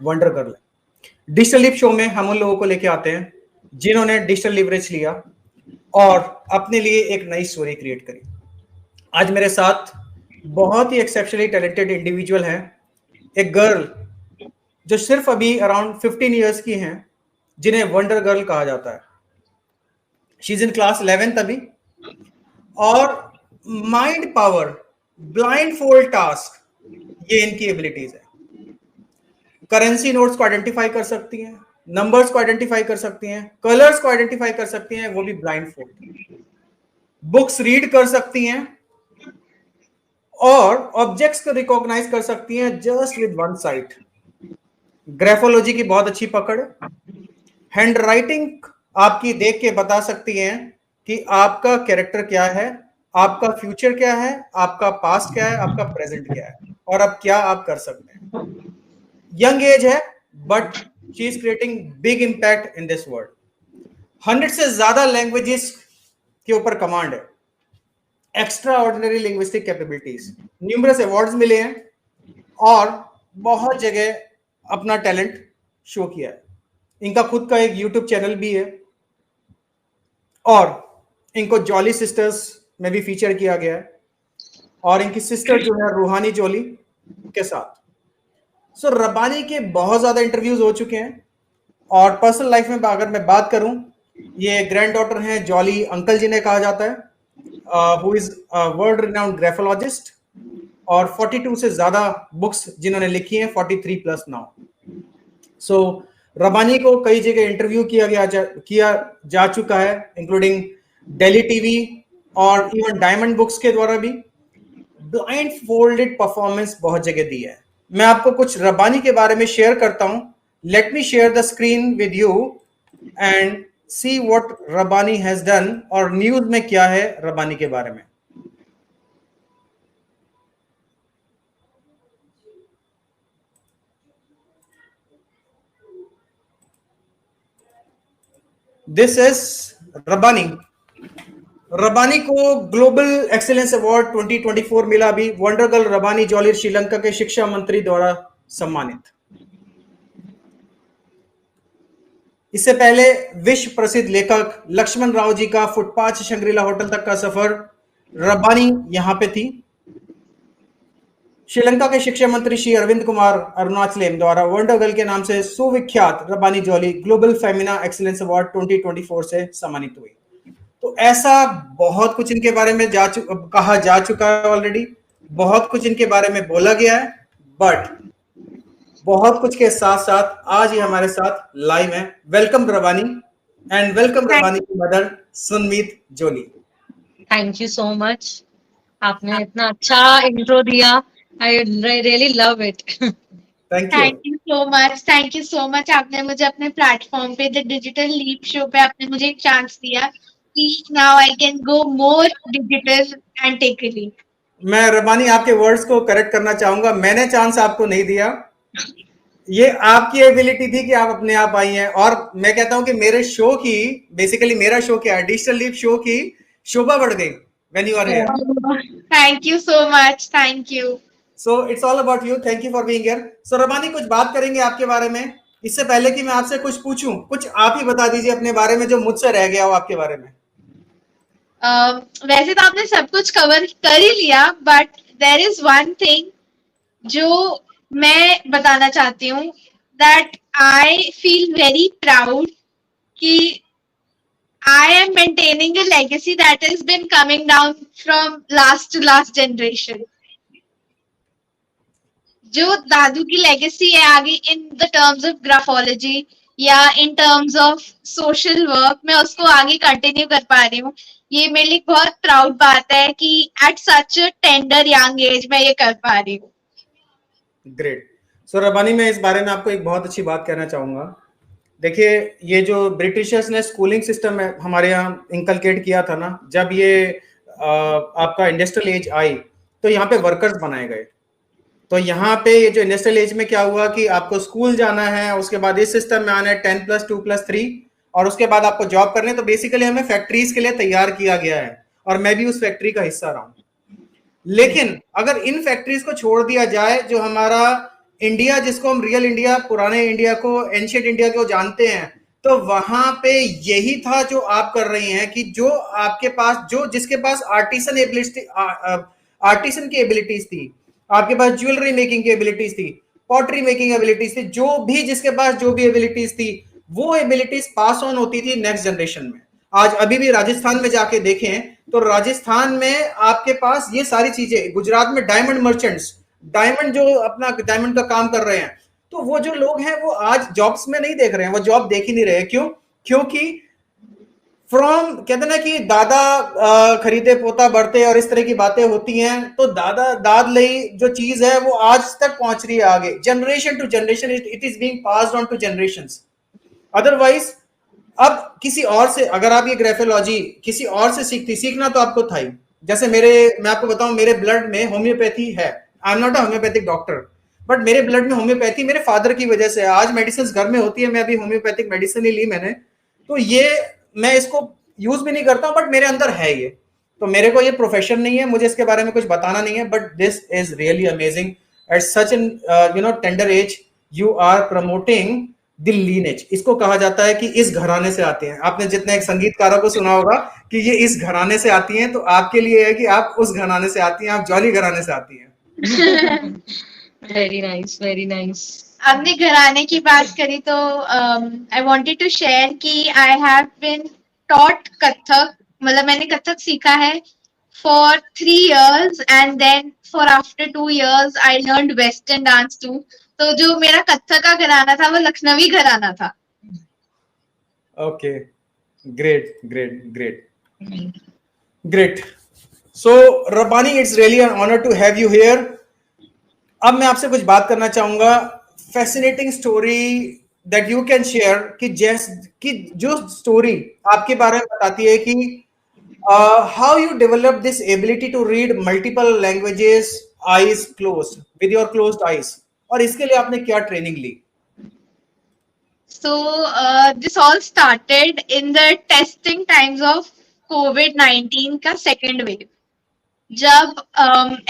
Wonder girl है। Digital leap show में हम उन लोगों को लेके आते हैं जिन्होंने डिजिटल लिवरेज लिया और अपने लिए एक नई स्टोरी क्रिएट करी। आज मेरे साथ बहुत ही एक्सेप्शनली टैलेंटेड इंडिविजुअल हैं, एक गर्ल जो सिर्फ अभी अराउंड 15 ईयर्स की हैं, जिन्हें वंडर गर्ल कहा जाता है। She is in class 11th अभी, और mind power, blind fold task, ये इनकी एबिलिटीज है। करेंसी नोट्स को आइडेंटिफाई कर सकती हैं, नंबर्स को आइडेंटिफाई कर सकती हैं, कलर्स को आइडेंटिफाई कर सकती हैं, वो भी ब्लाइंड फोल्ड। बुक्स रीड कर सकती हैं और ऑब्जेक्ट्स को रिकॉग्नाइज कर सकती हैं just with one site. Graphology की बहुत अच्छी पकड़। हैंड राइटिंग आपकी देख के बता सकती हैं कि आपका कैरेक्टर क्या है, आपका फ्यूचर क्या है, आपका पास्ट क्या है, आपका प्रेजेंट क्या है, और अब क्या आप कर सकते हैं। यंग एज है but she is creating big impact in this world. 100 से ज्यादा लैंग्वेजेस के ऊपर कमांड है। Extra ordinary linguistic capabilities, numerous awards मिले हैं और बहुत जगह अपना टैलेंट शो किया है। इनका खुद का एक यूट्यूब चैनल भी है और इनको जॉली सिस्टर्स में भी फीचर किया गया है, और इनकी सिस्टर जो है रूहानी जॉली के साथ। सो रब्बानी के बहुत ज्यादा इंटरव्यूज हो चुके हैं, और पर्सनल लाइफ में अगर मैं बात करूं, ये ग्रैंड डॉटर हैं जॉली अंकल जी ने कहा जाता है, who is world renowned graphologist, और 42 से ज्यादा बुक्स जिन्होंने लिखी हैं, 43 प्लस नाउ। सो रब्बानी को कई जगह इंटरव्यू किया जा चुका है, इंक्लूडिंग दिल्ली टीवी और इवन डायमंड बुक्स के द्वारा भी। ब्लाइंड फोल्डेड परफॉर्मेंस बहुत जगह दी है। मैं आपको कुछ रब्बानी के बारे में शेयर करता हूं। Let me share the screen with you and see what Rabbani has done, और न्यूज में क्या है रब्बानी के बारे में। This is Rabbani. रब्बानी को ग्लोबल एक्सीलेंस अवार्ड 2024 मिला अभी। Wonder girl Rabbani jolly Sri Lanka के शिक्षा मंत्री द्वारा सम्मानित। इससे पहले विश्व प्रसिद्ध लेखक लक्ष्मण राव जी का फुटपाथ से शंग्रीला होटल तक का सफर, रब्बानी यहां पे थी। श्रीलंका के शिक्षा मंत्री श्री अरविंद कुमार अरुणाचलेम द्वारा वंडर गर्ल के नाम से सुविख्यात Rabbani Jolly global Femina excellence award 2024 से सम्मानित हुई। तो ऐसा बहुत कुछ इनके बारे में कहा जा चुका है ऑलरेडी, बहुत कुछ इनके बारे में बोला गया है, बट बहुत कुछ के साथ साथ आज ये हमारे साथ लाइव है। Welcome Rabbani, and welcome Rabbani की mother Sunmeet Jolly. Thank you so much, आपने इतना अच्छा इंट्रो दिया। I really love it. Thank you so much, thank you so much. आपने मुझे अपने प्लेटफॉर्म पे द डिजिटल लीप शो पे आपने मुझे एक चांस दिया कि now I can go more digital and take a leap. मैं रब्बानी आपके वर्ड्स को करेक्ट करना चाहूंगा, मैंने चांस आपको नहीं दिया, ये आपकी एबिलिटी थी कि आप अपने आप आई हैं। और मैं कहता हूं कि मेरे शो की, बेसिकली मेरा शो क्या है, डिजिटल लीप शो की शोभा बढ़ गई when you are here. Thank you so much, thank you. So it's all about you, thank you for being here. So Rabbani कुछ बात करेंगे आपके बारे में। इससे पहले कि मैं आपसे कुछ पूछूं, कुछ आप ही बता दीजिए अपने बारे में जो मुझसे रह गया हो आपके बारे में। वैसे तो आपने सब कुछ कवर कर ही लिया, but there is one thing जो मैं बताना चाहती हूँ, that I feel very proud कि I am maintaining a legacy that has been coming down from last to last generation. जो दादू की लेगेसी है आगे in the terms of graphology या in terms of social work, मैं उसको आगे continue कर पा रही हूँ। ये मेरे लिए बहुत प्राउड बात है कि at such a tender young age मैं ये कर पा रही हूँ। ग्रेट। सो रब्बानी, मैं इस बारे में आपको एक बहुत अच्छी बात कहना चाहूंगा। देखिए, ये जो ब्रिटिशर्स ने स्कूलिंग सिस्टम है हमारे यहाँ इंकलकेट किया था ना, जब ये आपका इंडस्ट्रियल एज आई तो यहाँ पे वर्कर्स बनाए गए। तो यहाँ पे ये जो इंडस्ट्रियल एज में क्या हुआ कि आपको स्कूल जाना है, उसके बाद इस सिस्टम में आना है 10+2+3, और उसके बाद आपको जॉब करनी है। तो बेसिकली हमें फैक्ट्रीज के लिए तैयार किया गया है, और मैं भी उस फैक्ट्री का हिस्सा रहा हूँ। लेकिन अगर इन फैक्ट्रीज को छोड़ दिया जाए, जो हमारा इंडिया जिसको हम रियल इंडिया, पुराने इंडिया को, एंशिएंट इंडिया को जानते हैं, तो वहां पे यही था जो आप कर रही हैं कि जो आपके पास, जो जिसके पास आर्टिसन की एबिलिटीज थी, आपके पास ज्वेलरी मेकिंग की एबिलिटीज थी, पॉटरी मेकिंग एबिलिटीज थी, जो भी जिसके पास जो भी एबिलिटीज थी, वो एबिलिटीज पास ऑन होती थी नेक्स्ट जनरेशन में। आज अभी भी राजस्थान में जाके देखें तो राजस्थान में आपके पास ये सारी चीजें, गुजरात में डायमंड मर्चेंट्स, डायमंड जो अपना डायमंड का काम कर रहे हैं, तो वो जो लोग हैं वो आज जॉब्स में नहीं देख रहे हैं, वो जॉब देख ही नहीं रहे। क्यों? क्योंकि फ्रॉम, कहते ना कि दादा खरीदे पोता बढ़ते और इस तरह की बातें होती हैं, तो दादा दाद लई जो चीज है वो आज तक पहुंच रही है आगे, generation to generation, it is being passed on to generations. Otherwise अब किसी और से, अगर आप ये ग्राफोलॉजी किसी और से सीखना तो आपको था ही। जैसे मैं आपको बताऊं, मेरे ब्लड में होम्योपैथी है। I am not a homeopathic doctor, but मेरे ब्लड में होम्योपैथी मेरे फादर की वजह से। आज मेडिसिन घर में होती है, मैं अभी होम्योपैथिक मेडिसिन ही ली मैंने, तो ये मैं इसको यूज भी नहीं करता हूं, बट मेरे अंदर है ये। तो मेरे को ये प्रोफेशन नहीं है, मुझे इसके बारे में कुछ बताना नहीं है, but this is really amazing at such an tender age you are promoting the lineage. इसको कहा जाता है कि इस घराने से आते हैं। आपने जितने एक संगीतकारों को सुना होगा कि ये इस घराने से आती हैं, तो आपके लिए है कि आप उस घराने से आती हैं, आप जॉली घराने से आती हैं। Very nice, very nice. आपने घराने की बात करी तो आई वांटेड टू शेयर कि I have been taught Kathak, मतलब मैंने कथक सीखा है for 3 years and then for after 2 years I learned western dance too. तो जो मेरा कथक का घराना था वो लखनवी घराना था। Okay, great great great great. So Rabbani, it's really an honour to have you here. अब मैं आपसे कुछ बात करना चाहूंगा, fascinating story that you can share, कि जो स्टोरी आपके बारे में बताती है कि how you develop this ability to read multiple languages eyes closed, with your closed eyes, और इसके लिए आपने क्या ट्रेनिंग ली? So this all started in the testing times of COVID-19 का second wave, जब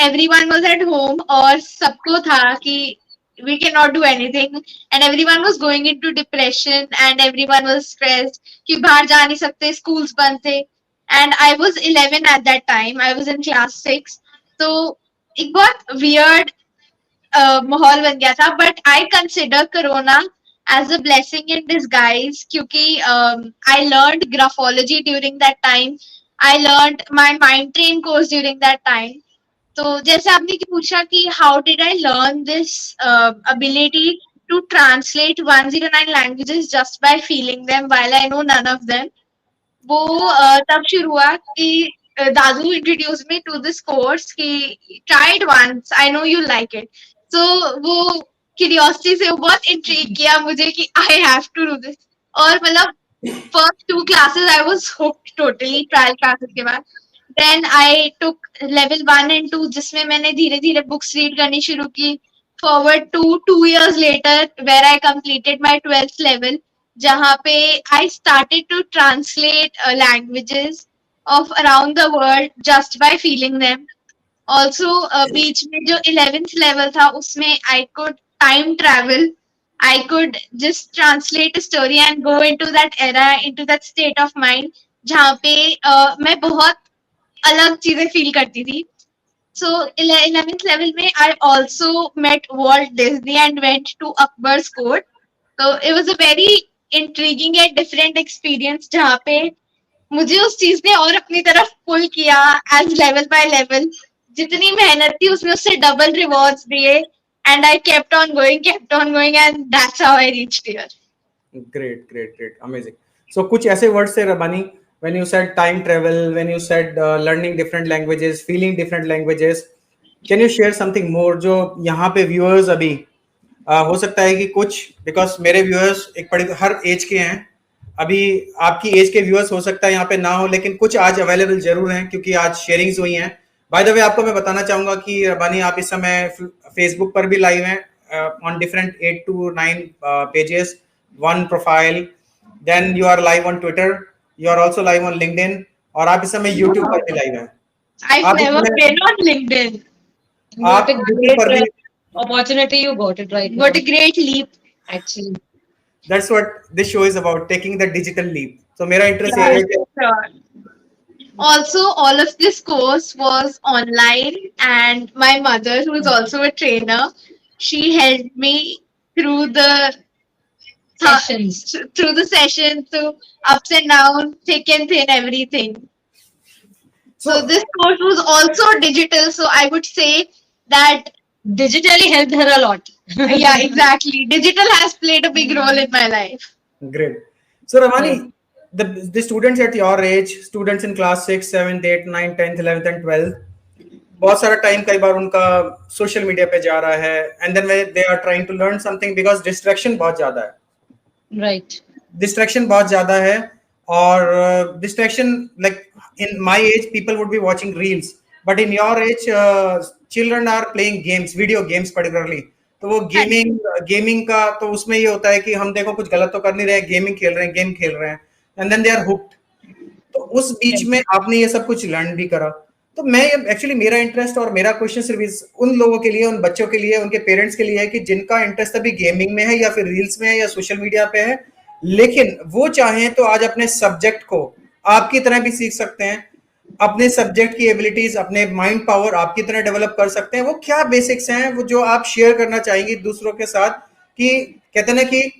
everyone was at home और सबको था कि we cannot do anything and everyone was going into depression and everyone was stressed कि बाहर जा नहीं सकते, schools बंद थे, and I was 11 at that time, I was in class 6, तो एक बहुत weird माहौल बन गया था। But I consider corona as a blessing in disguise, क्योंकि I learned graphology during that time, I learned my mind train course during that time. तो जैसे आपने पूछा कि how did I learn this ability to translate 109 languages just by feeling them while I know none of them, वो तब शुरू हुआ कि दादू introduce me to this course कि try it once, I know you like it. तो वो curiosity से बहुत इंट्रीग किया मुझे कि I have to do this, और मतलब first 2 classes I was hooked totally, trial classes के बाद। Then I took level 1 and 2 जिसमें मैंने धीरे धीरे बुक्स रीड करनी शुरू की, forward to 2 years later where I completed my 12th level, जहाँ पे I started to translate languages of around the world just by feeling them. Also बीच में जो 11th level था उसमें I could time travel, I could just translate a story and go into that era, into that state of mind, जहाँ पे मैं बहुत अलग चीजें फील करती थी। So 11th level में I also met Walt Disney and went to Akbar's court. So it was a very intriguing and different experience, जहाँ पे मुझे उस चीज ने और अपनी तरफ पुल किया as level by level। जितनी मेहनत थी उसमें उससे डबल रिवॉर्ड्स दिए, and I kept on going, and that's how I reached here. Great, amazing. So कुछ ऐसे words थे रबानी, when you said time travel, when you said learning different languages, feeling different languages, can you share something more जो यहाँ पे viewers अभी हो सकता है कि कुछ, because मेरे viewers हर एज के हैं, अभी आपकी एज के viewers हो सकता है यहाँ पे ना हो, लेकिन कुछ आज अवेलेबल जरूर हैं क्योंकि आज शेयरिंग्स हुई हैं। बाय द वे आपको मैं बताना चाहूंगा कि रबानी आप इस समय फेसबुक पर भी लाइव हैं on different 8 to 9 pages, 1 profile, then you are live on Twitter, you are also live on LinkedIn, और आप इस समय यूट्यूब पर भी लाइव हैं। I've never been on LinkedIn. आप यूट्यूब पर भी Opportunity you got it right now. What a great leap. Actually. That's what this show is about, taking the digital leap. So मेरा interest ये है कि Sure. Also, all of this course was online, and my mother, who is also a trainer, she helped me through the Sessions. through the session, through ups and downs, thick and thin, everything. So this course was also digital. So I would say that Digitally helped her a lot. yeah, exactly. Digital has played a big role in my life. Great. So Ravani, the students at your age, students in class 6, 7, 8, 9, 10th, 11th and 12th, बहुत सारा time कई बार उनका social media पे जा रहा है, and then they are trying to learn something because distraction बहुत ज्यादा है. Right. डिस्ट्रैक्शन बहुत ज्यादा है, और distraction like in my age people would be watching reels, but in your age children are playing games, video games particularly. तो वो gaming का तो उसमें ये होता है कि हम देखो कुछ गलत तो कर नहीं रहे, गेमिंग खेल रहे हैं, गेम खेल रहे हैं, and then they are hooked. तो उस बीच में आपने ये सब कुछ लर्न भी करा. तो मैं एक्चुअली मेरा इंटरेस्ट और मेरा क्वेश्चन सिर्फ उन लोगों के लिए, उन बच्चों के लिए, उनके पेरेंट्स के लिए है कि जिनका इंटरेस्ट अभी गेमिंग में है या फिर रील्स में है या सोशल मीडिया पे है, लेकिन वो चाहें तो आज अपने सब्जेक्ट को आपकी तरह भी सीख सकते हैं, अपने सब्जेक्ट की एबिलिटीज, अपने माइंड पावर आपकी तरह डेवलप कर सकते हैं. वो क्या बेसिक्स हैं वो जो आप शेयर करना चाहेंगी दूसरों के साथ, कि कहते हैं ना कि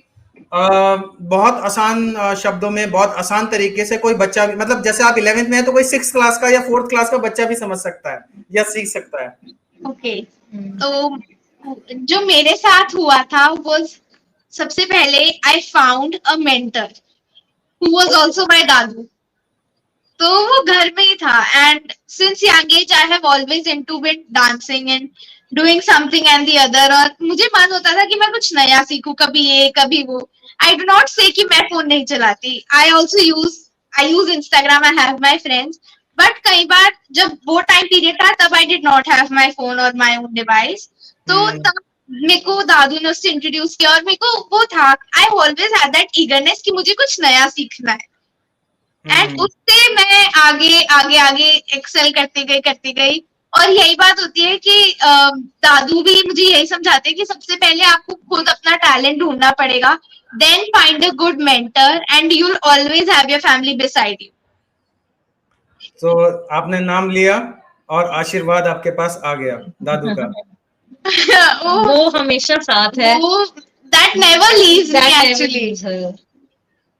बहुत आसान शब्दों में, बहुत आसान तरीके से कोई बच्चा भी, मतलब जैसे आप 11th में है तो कोई 6th क्लास का या 4th क्लास का बच्चा भी समझ सकता है या सीख सकता है. ओके, तो जो मेरे साथ हुआ था वो सबसे पहले I found a mentor who was also my दादू. तो वो घर में ही था, and since young age I have always into with dancing and doing something and the other. और मुझे मन होता था कि मैं कुछ नया सीखूं, कभी ये कभी वो. आई डू नॉट से कि मैं फोन नहीं चलाती. I also use Instagram, I have my friends, but कई बार जब वो टाइम पीरियड था तब I did not have my phone और माई ओन डिवाइस. तो तब मेरे को दादू ने उससे इंट्रोड्यूस किया, और मेरे को वो था, I always had that eagerness कि मुझे कुछ नया सीखना है. एंड उससे मैं आगे एक्सेल करती गई. और यही बात होती है कि दादू भी मुझे यही समझाते हैं कि सबसे पहले आपको खुद अपना टैलेंट ढूंढना पड़ेगा, then find a good mentor and you will always have your family beside you. तो आपने नाम लिया और आशीर्वाद आपके पास आ गया दादू का. वो हमेशा साथ है. That never leaves me actually.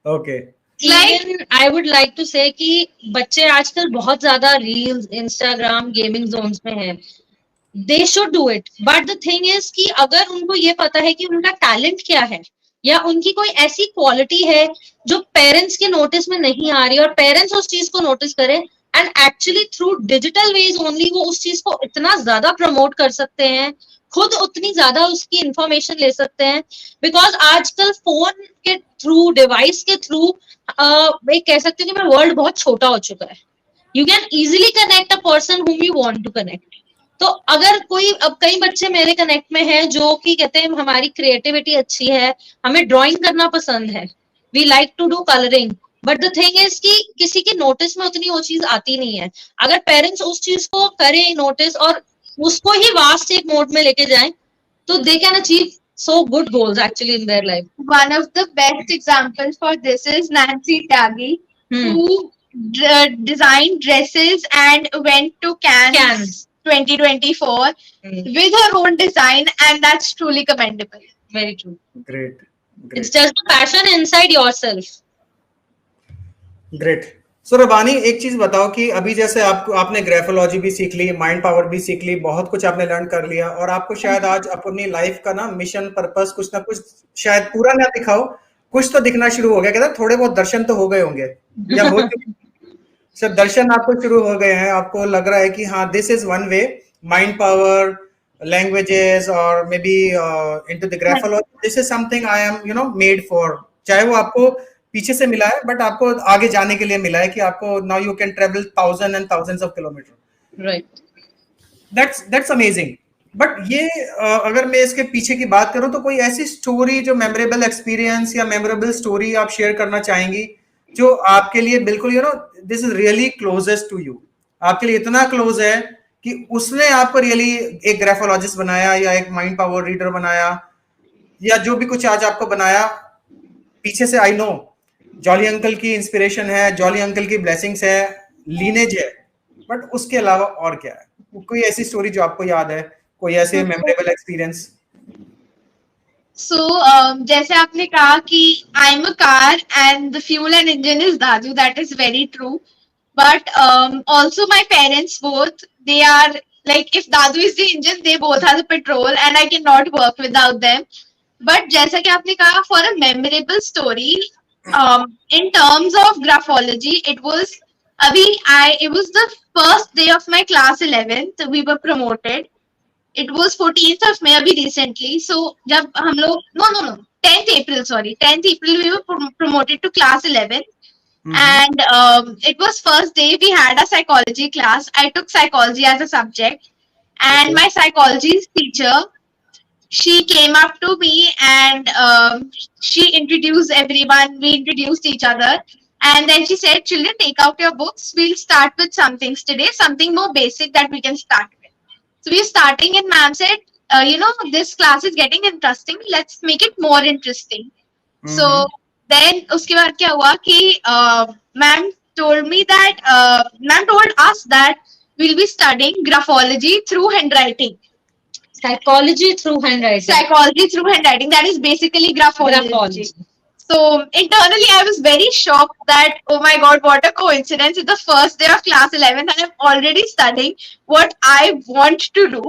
Okay. Even I would like to say कि बच्चे आजकल बहुत ज्यादा रील्स, इंस्टाग्राम, गेमिंग जोन्स में हैं. They should do it, but the thing is कि अगर उनको ये पता है कि उनका टैलेंट क्या है, या उनकी कोई ऐसी क्वालिटी है जो पेरेंट्स के नोटिस में नहीं आ रही, और पेरेंट्स उस चीज को नोटिस करें, and actually through digital ways only वो उस चीज को इतना ज्यादा प्रमोट कर सकते हैं, खुद उतनी ज्यादा उसकी इंफॉर्मेशन ले सकते हैं. बिकॉज आजकल फोन के थ्रू, डिवाइस के थ्रू मैं कह सकती हूँ कि मेरा वर्ल्ड बहुत छोटा हो चुका है. You can easily connect a person whom you want to connect. तो अगर कोई, अब कई बच्चे मेरे कनेक्ट में हैं जो कि कहते हैं हमारी क्रिएटिविटी अच्छी है, हमें ड्राइंग करना पसंद है, we like to do colouring, but the thing is कि किसी के नोटिस में उतनी वो चीज आती नहीं है. अगर पेरेंट्स उस चीज को करें नोटिस और उसको ही वास्ट एक मोड में लेके जाएं, तो they can achieve so good goals actually in their life. One of the best examples for this is Nancy Tyagi, who designed dresses and went to Cannes 2024 with her own design, and that's truly commendable. Very true. Great. It's just a passion inside yourself. Great. So रबानी, एक चीज बताओ कि अभी जैसे आपने graphology भी सीख ली, mind power भी सीख ली, बहुत कुछ आपने लर्न कर लिया, और आपको शायद आज अपनी लाइफ का ना मिशन, पर्पस कुछ ना कुछ, शायद पूरा ना दिखाओ, कुछ तो दिखना शुरू हो गया. कहता थोड़े बहुत दर्शन तो हो गए होंगे या हो चुके. दर्शन आपको शुरू हो गए हैं, आपको लग रहा है कि हाँ, this is one way, mind power, languages, और maybe into the graphology, this is something I am made for. चाहे वो आपको पीछे से मिला है, बट आपको आगे जाने के लिए मिला है कि आपको now you can travel thousands and thousands of kilometers. Right. That's amazing. But ये अगर मैं इसके पीछे की बात करूं तो कोई ऐसी स्टोरी जो मेमोरेबल एक्सपीरियंस या मेमोरेबल स्टोरी आप शेयर करना चाहेंगी जो आपके लिए बिल्कुल this is really closest to you, आपके लिए इतना क्लोज है कि उसने आपको रियली एक ग्राफोलॉजिस्ट बनाया या एक माइंड पावर रीडर बनाया या जो भी कुछ आज आपको बनाया, पीछे से आई नो जॉली अंकल की इंस्पिरेशन है, जॉली अंकल की ब्लेसिंग्स है, लीनेज है, बट उसके अलावा और क्या है? कोई ऐसी स्टोरी जो आपको याद है, कोई ऐसे मेमोरेबल एक्सपीरियंस? So, जैसे आपने कहा कि I'm a car and the fuel and engine is Dadu, that is very true. But also my parents both, they are like, if Dadu is the engine, they both are the petrol and I cannot work without them. But जैसा कि आपने कहा, for a memorable story, in terms of graphology, it was the first day of my class 11th, we were promoted. It was 14th of May अभी recently. So जब हम लोग no 10th April we were promoted to class 11th. And it was first day we had a psychology class. I took psychology as a subject, and my psychology teacher, she came up to me and she introduced everyone. We introduced each other, and then she said, "Children, take out your books. We'll start with some things today, something more basic that we can start with." So we're starting, and ma'am said, this class is getting interesting. Let's make it more interesting. So then उसके बाद क्या हुआ कि ma'am told me that ma'am told us that we'll be studying graphology through handwriting. Psychology through handwriting. Psychology through handwriting. That is basically graphology. So internally, I was very shocked that, oh my God, what a coincidence! It's the first day of class 11th, and I'm already studying what I want to do.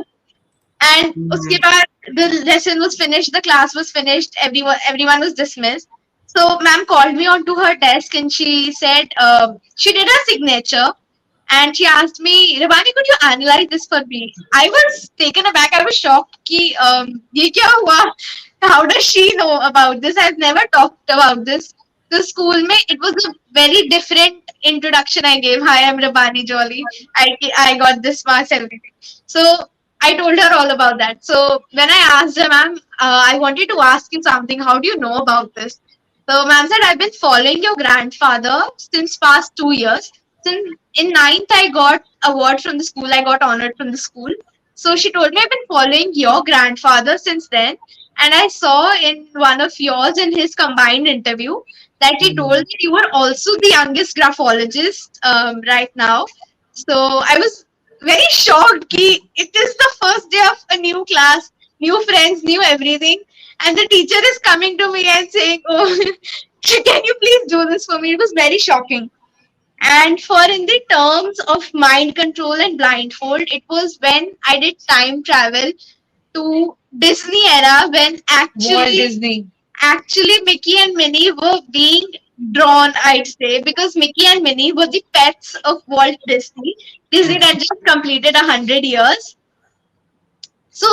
And uske baad, the lesson was finished, the class was finished, everyone was dismissed. So ma'am called me onto her desk and she said, she did a signature. And she asked me, Rabani, could you analyze this for me? I was taken aback. I was shocked. Ki, ye kya hua? How does she know about this? I've never talked about this. The school mein, it was a very different introduction I gave. Hi, I'm Rabani Jolly. I got this marks, everything. So I told her all about that. So when I asked her, ma'am, I wanted to ask you something. How do you know about this? So ma'am said, I've been following your grandfather since past 2 years. Since in 9th, I got award from the school. I got honored from the school. So she told me, I've been following your grandfather since then. And I saw in one of yours in his combined interview that he told that you were also the youngest graphologist right now. So I was very shocked ki it is the first day of a new class, new friends, new everything. And the teacher is coming to me and saying, oh, can you please do this for me? It was very shocking. And for in the terms of mind control and blindfold, it was when I did time travel to Disney era, when actually Mickey and Minnie were being drawn, I'd say, because Mickey and Minnie were the pets of Walt Disney. Disney had just completed 100 years. So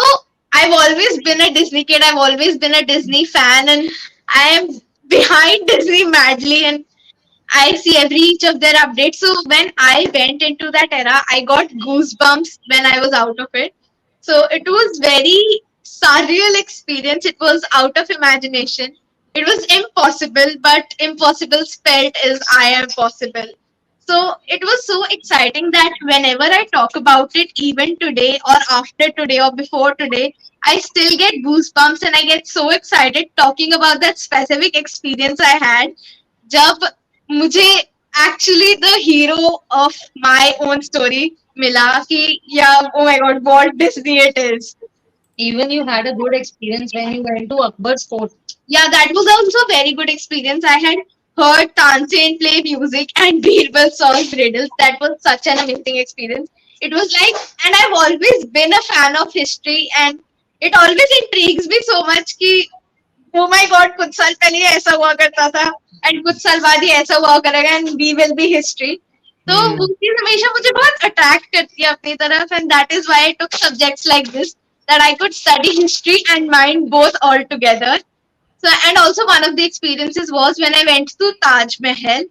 I've always been a Disney kid. I've always been a Disney fan, and I am behind Disney madly, and I see each of their updates. So when I went into that era, I got goosebumps when I was out of it. So it was very surreal experience. It was out of imagination. It was impossible, but impossible spelled is I am possible. So it was so exciting that whenever I talk about it, even today or after today or before today, I still get goosebumps and I get so excited talking about that specific experience I had. जब मुझे actually the hero of my own story मिला कि yeah, oh my God, Walt Disney it is. Even you had a good experience when you went to Akbar's fort. Yeah, that was also a very good experience. I had heard Tansen play music and Birbal solve riddles. That was such an amazing experience. It was like, and I've always been a fan of history, and it always intrigues me so much कि oh my God, कुछ साल पहले ऐसा हुआ करता था and कुछ साल बाद ही ऐसा हुआ करेगा and we will be history. तो वो चीज हमेशा मुझे बहुत attract करती है अपनी तरफ, and that is why I took subjects like this, that I could study history and mind both all together. So, and also one of the experiences was when I went to Taj Mahal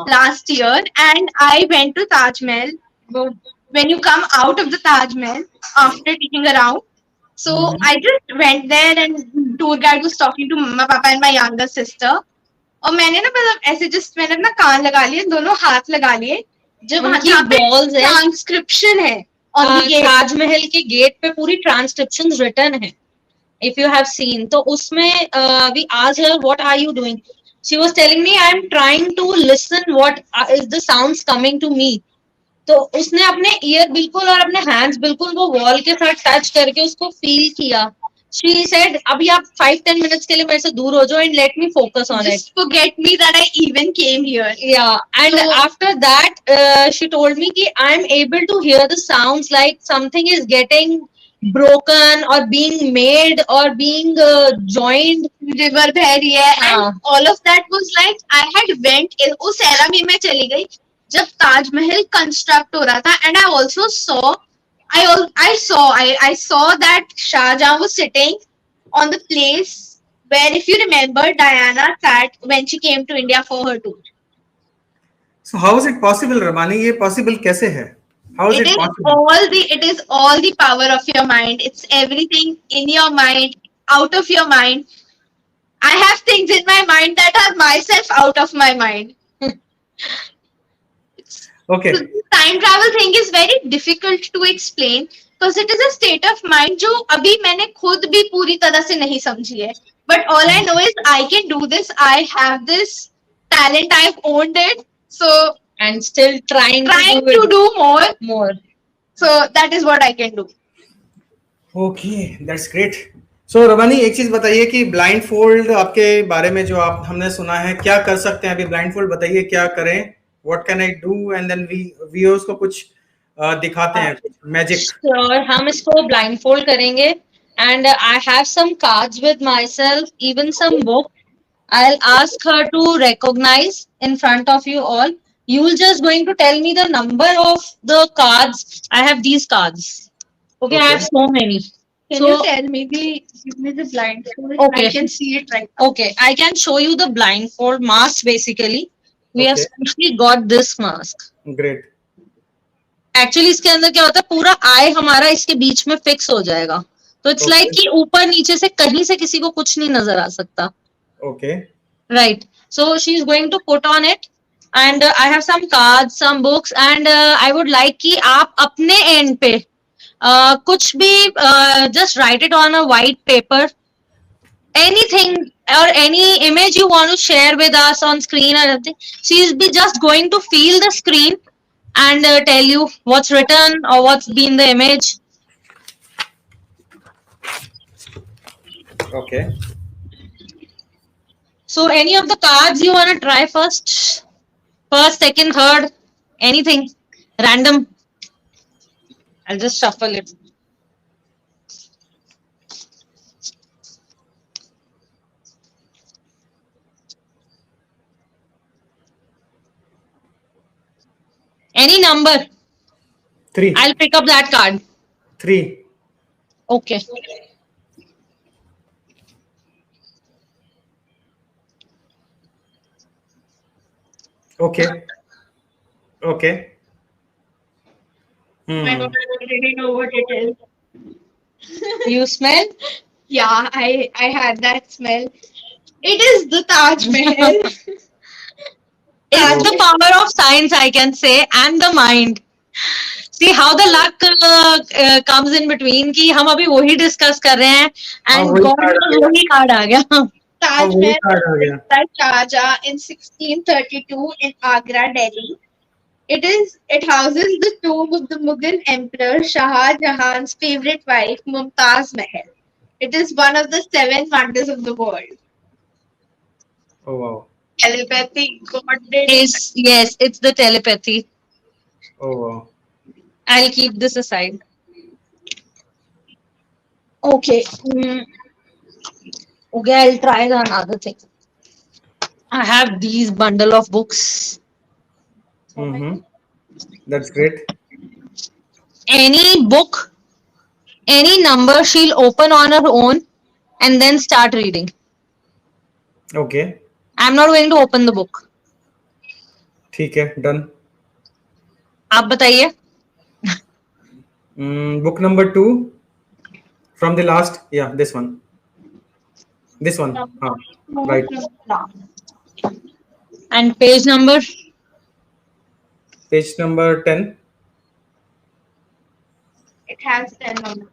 last year, and I went to Taj Mahal. When you come out of the Taj Mahal after taking around, so I just went there and tour guide was talking to mama, papa and my younger sister. और मैंने ना मतलब ऐसे just मैंने अपना कान लगा लिए, दोनों हाथ लगा लिए, जब उनकी balls है, ट्रांसक्रिप्शन है on the gate. ताजमहल के गेट पे पूरी ट्रांसक्रिप्शंस रिटन है, if you have seen. तो उसमें we asked her what are you doing, she was telling me I am trying to listen what is the sounds coming to me. तो उसने अपने year बिल्कुल और अपने हैंड्स बिल्कुल वो वॉल के साथ टच करके उसको फील किया. She said अभी आप 5-10 minutes के लिए मेरे से दूर हो जाओ and let me focus on it. Just forget me that I even came here. Yeah, and So- after that, she told me कि I'm able to hear the sounds like something is getting broken or being made or being joined. River बह रही है हाँ. and all of that was like I had went in उस era में मैं चली गई जब ताजमहल कंस्ट्रक्ट हो रहा था and I also saw I saw that Shahjahan was sitting on the place where, if you remember, Diana sat when she came to India for her tour. So how is it possible, Ramani? ये possible कैसे है? How is It it is possible? it is all the power of your mind. It's everything in your mind, out of your mind. I have things in my mind that are myself out of my mind. Okay. So the time travel thing is very difficult to explain because it is a state of mind जो अभी मैंने खुद भी पूरी तरह से नहीं समझी है. But all I know is I can do this. I have this talent. I've owned it. So And still trying trying to to do more. more. So that is what I can do. Okay, that's great. So रवानी एक चीज बताइए कि blind fold आपके बारे में जो आप हमने सुना है, क्या कर सकते हैं अभी ब्लाइंड फोल्ड बताइए, क्या करें, what can I do, and then viewers को कुछ दिखाते हैं मैजिक. Sure, हम इसको blindfold करेंगे and I have some cards with myself, even some book. I'll ask her to recognize in front of you all. You'll just going to tell me the number of the cards. I have these cards. Okay, I Okay. have so many. Can So- you give me the blindfold? Okay. I can see it right. Okay, I can show you the blindfold mask basically. We have Okay. specially got this mask. Great. Actually इसके अंदर क्या होता है, पूरा आई हमारा इसके बीच में fix हो जाएगा. तो इट्स Okay. लाइक कि ऊपर नीचे से कहीं से किसी को कुछ नहीं नजर आ सकता. Okay. Right. So she is going to put on it and I have some cards, some books and I would like कि आप अपने एंड पे कुछ भी just write it on a white paper, anything or any image you want to share with us on screen or something. She is be just going to feel the screen and tell you what's written or what's been the image. Okay. So any of the cards you want to try first? First, second, third, anything random. I'll just shuffle it. Any number. 3. I'll pick up that card. 3. Okay. Okay. Okay. I don't really know what it is. You smell? Yeah, I had that smell. It is the Taj Mahal. It's the power of science, I can say, and the mind. See how the luck comes in between कि हम अभी वही discuss कर रहे हैं and वही God card आ knows गया. वही कार्ड आ गया. Taj वही Mahal card आ गया. by Shahjahan in 1632 in Agra, Delhi. It houses the tomb of the Mughal Emperor Shah Jahan's favorite wife Mumtaz Mahal. It is one of the 7 wonders of the world. Oh wow. Telepathy, God did it. Yes, it's the telepathy. Oh wow. I'll keep this aside. Okay. Okay, I'll try another thing. I have these bundle of books. Mm-hmm. That's great. Any book, any number she'll open on her own and then start reading. Okay. I'm not going to open the book. ठीक है. Done. आप बताइए. Book number 2 from the last. Yeah, this one. This one. Right. And page number. Page number 10. It has 10 on it.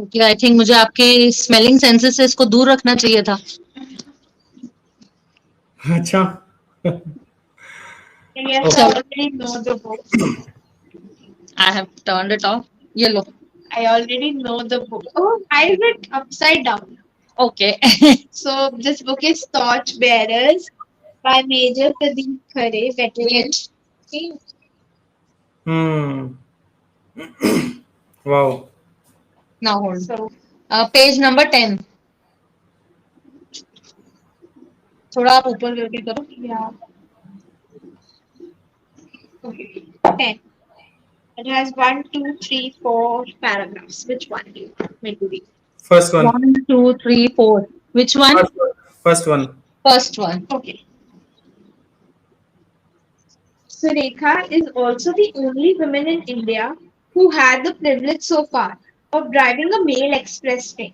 Okay, I think मुझे आपके smelling senses से इसको दूर रखना चाहिए था. अच्छा. Yes, I already know the book. I have turned it off. ये लो. I already know the book. Oh, why is it upside down? Okay. So this book is Torch Bearers by Major Pradeep Khare, veteran. Wow. Now hold. So Page number 10. थोड़ा आप ऊपर करके करो. yeah. Okay. 10. It has 1, 2, 3, 4 paragraphs. Which one do you want me to read? First one. 1, 2, 3, 4. Which one? First one. First one. Okay. Surekha is also the only woman in India who had the privilege so far of driving a mail express train.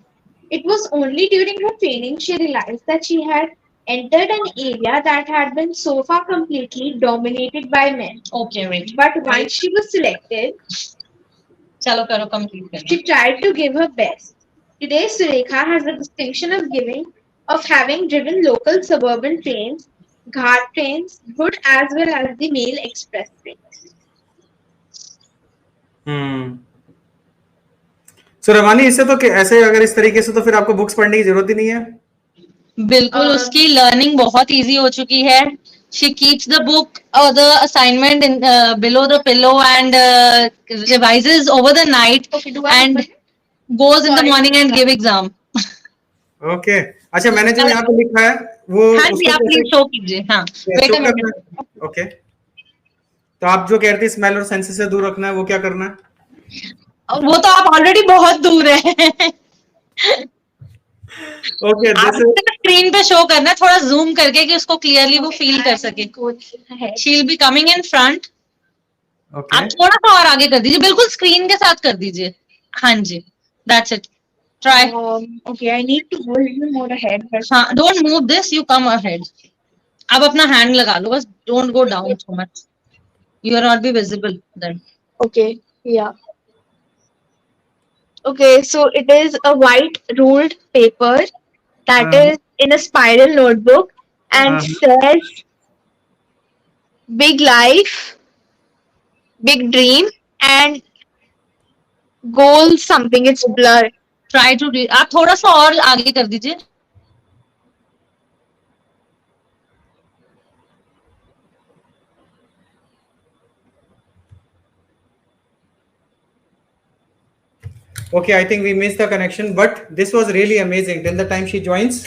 It was only during her training she realized that she had entered an area that had been so far completely dominated by men. Okay, wait. But once she was selected, चलो करो complete करो. she tried to give her best. Today, Surekha has the distinction of having driven local suburban trains, ghat trains, good as well as the mail express trains. So रवानी, इससे तो ऐसे अगर इस तरीके से तो फिर आपको बुक्स पढ़ने की जरूरत ही नहीं है. बिल्कुल उसकी लर्निंग बहुत इजी हो चुकी है. She keeps the book or the assignment in below the pillow and revises over the night and goes in the morning and give exam. Okay. अच्छा, मैंने जो यहाँ पे लिखा है वो हाँ जी, आप प्लीज शो कीजिए. हाँ, wait a minute. Okay. तो आप जो कह रही थी स्मेल और सेंसेस से दूर रखना है, वो क्या करना है? वो तो आप ऑलरेडी बहुत दूर है. Okay, स्क्रीन पे शो करना है थोड़ा जूम करके कि उसको क्लियरली वो फील कर सके. She will be coming in front. आप थोड़ा सा और आगे कर दीजिए, बिल्कुल स्क्रीन के साथ कर दीजिए. हाँ जी, that's it. Try. Okay, I need to go a little more ahead. हाँ, don't move this, you come ahead. अब अपना हैंड लगा लो बस, don't go down so much. You are not be visible then. Okay, yeah. Okay, so it is a white ruled paper that is in a spiral notebook and says big life, big dream, and goal something. It's blur. Try to read. आप थोड़ा सा और आगे कर दीजिए. Okay, I think we missed the connection, but this was really amazing. Till the time she joins,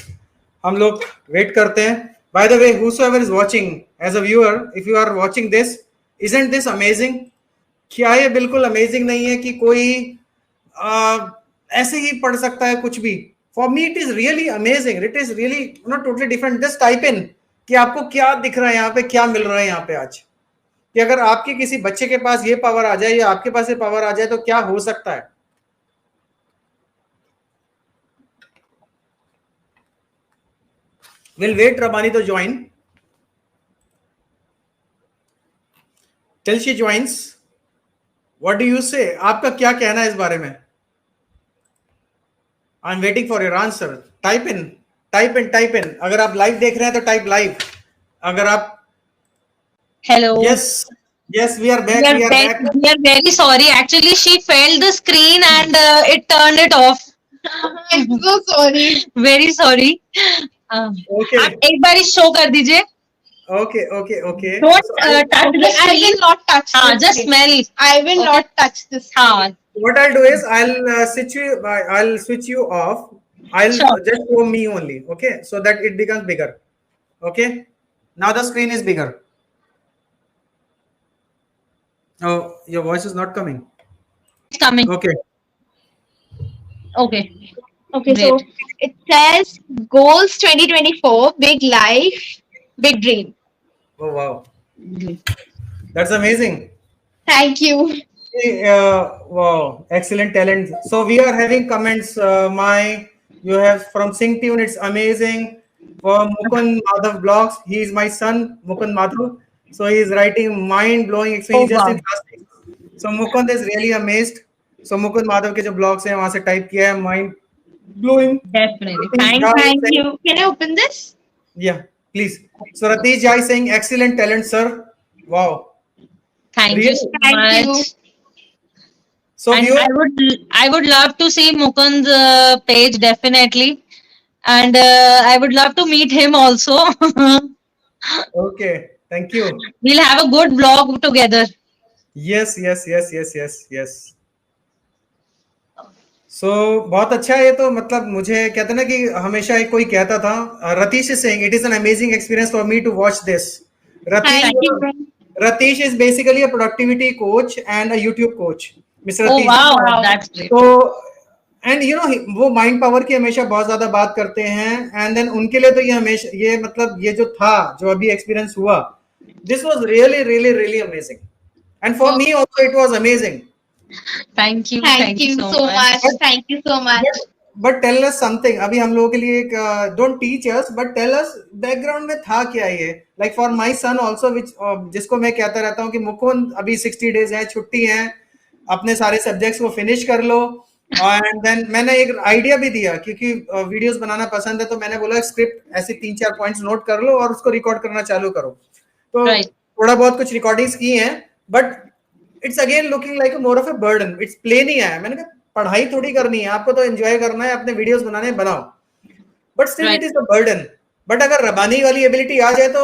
हम लोग wait करते हैं. By the way, whosoever is watching, as a viewer, if you are watching this, isn't this amazing? क्या ये बिल्कुल amazing नहीं है कि कोई ऐसे ही पढ़ सकता है कुछ भी? For me, it is really amazing. It is really totally different. Just type in कि आपको क्या दिख रहा है यहाँ पे, क्या मिल रहा है यहाँ पे आज. कि अगर आपके किसी बच्चे के पास ये पावर आ जाए या आपके पास ये पावर आ जाए तो क्या हो सकता है. We'll wait Rabani to join. Till she joins, what do you say? आपका क्या कहना है इस बारे में? I'm waiting for your answer. Type in. अगर आप लाइव देख रहे हैं तो टाइप लाइव. अगर आप Hello. Yes, we are back. We are very sorry. Actually, she failed the screen and it turned it off. I'm so sorry. Very sorry. Okay. आप एक बार शो कर दीजिए. Okay. Don't touch the screen. I will not touch. Just smell. I will not touch this. What I'll do is I'll switch you off. I'll just show me only. Okay, so that it becomes bigger. Okay. Now the screen is bigger. Oh, your voice is not coming. It's coming. Okay. Okay, so it says goals 2024, big life, big dream. Oh wow, that's amazing. Thank you. Wow, excellent talent. So we are having comments. You have from SingTune, it's amazing. For Mukund Madhav Blogs, he is my son, Mukund Madhav. So he is writing mind-blowing experience. Oh, Just wow. in plastic. So Mukund is really amazed. So Mukund Madhav के जो blogs हैं वहाँ से type किया है mind-blowing. Definitely. Ratish Thank Jha is Thank saying, you. Can I open this? yeah, please. So Ratish Jha is saying excellent talent, sir. Wow. Thank Really? you so Thank much. you. So And viewers, I would love to see Mukund's page definitely, and I would love to meet him also. okay, thank you. We'll have a good vlog together. Yes, yes, yes, yes, yes, yes. So बहुत अच्छा है ये तो मतलब मुझे कहते ना कि हमेशा एक कोई कहता था Ratheesh is saying it is an amazing experience for me to watch this. Ratish, Thank you. Ratish is basically a productivity coach and a YouTube coach. Mr. Oh Ratish. wow, Wow. that's great. तो and you no वो mind power की हमेशा बहुत ज्यादा बात करते हैं and then उनके लिए तो ये हमेशा ये मतलब ये जो था जो अभी एक्सपीरियंस हुआ this was really really really amazing and for me also it was amazing Thank you. Thank you so much. Thank you so much. But tell us something अभी हम लोगों के लिए एक don't teach us but tell us background में था क्या ये like for my son also which जिसको मैं कहता रहता हूँ कि मुकुंद अभी 60 डेज है छुट्टी है अपने सारे सब्जेक्ट्स को फिनिश कर लो एंड देन मैंने एक आइडिया भी दिया क्योंकि वीडियोस बनाना पसंद है तो मैंने बोला स्क्रिप्ट ऐसे 3-4 पॉइंट्स नोट कर लो और उसको रिकॉर्ड करना चालू करो तो Right. थोड़ा बहुत कुछ रिकॉर्डिंग्स की हैं but it's again looking like more of a burden it's play नहीं आया मैंने कहा पढ़ाई थोड़ी करनी है आपको तो एंजॉय करना है अपने वीडियोस बनाने बनाओ but still Right. It is a burden but अगर रबानी वाली एबिलिटी आ जाए तो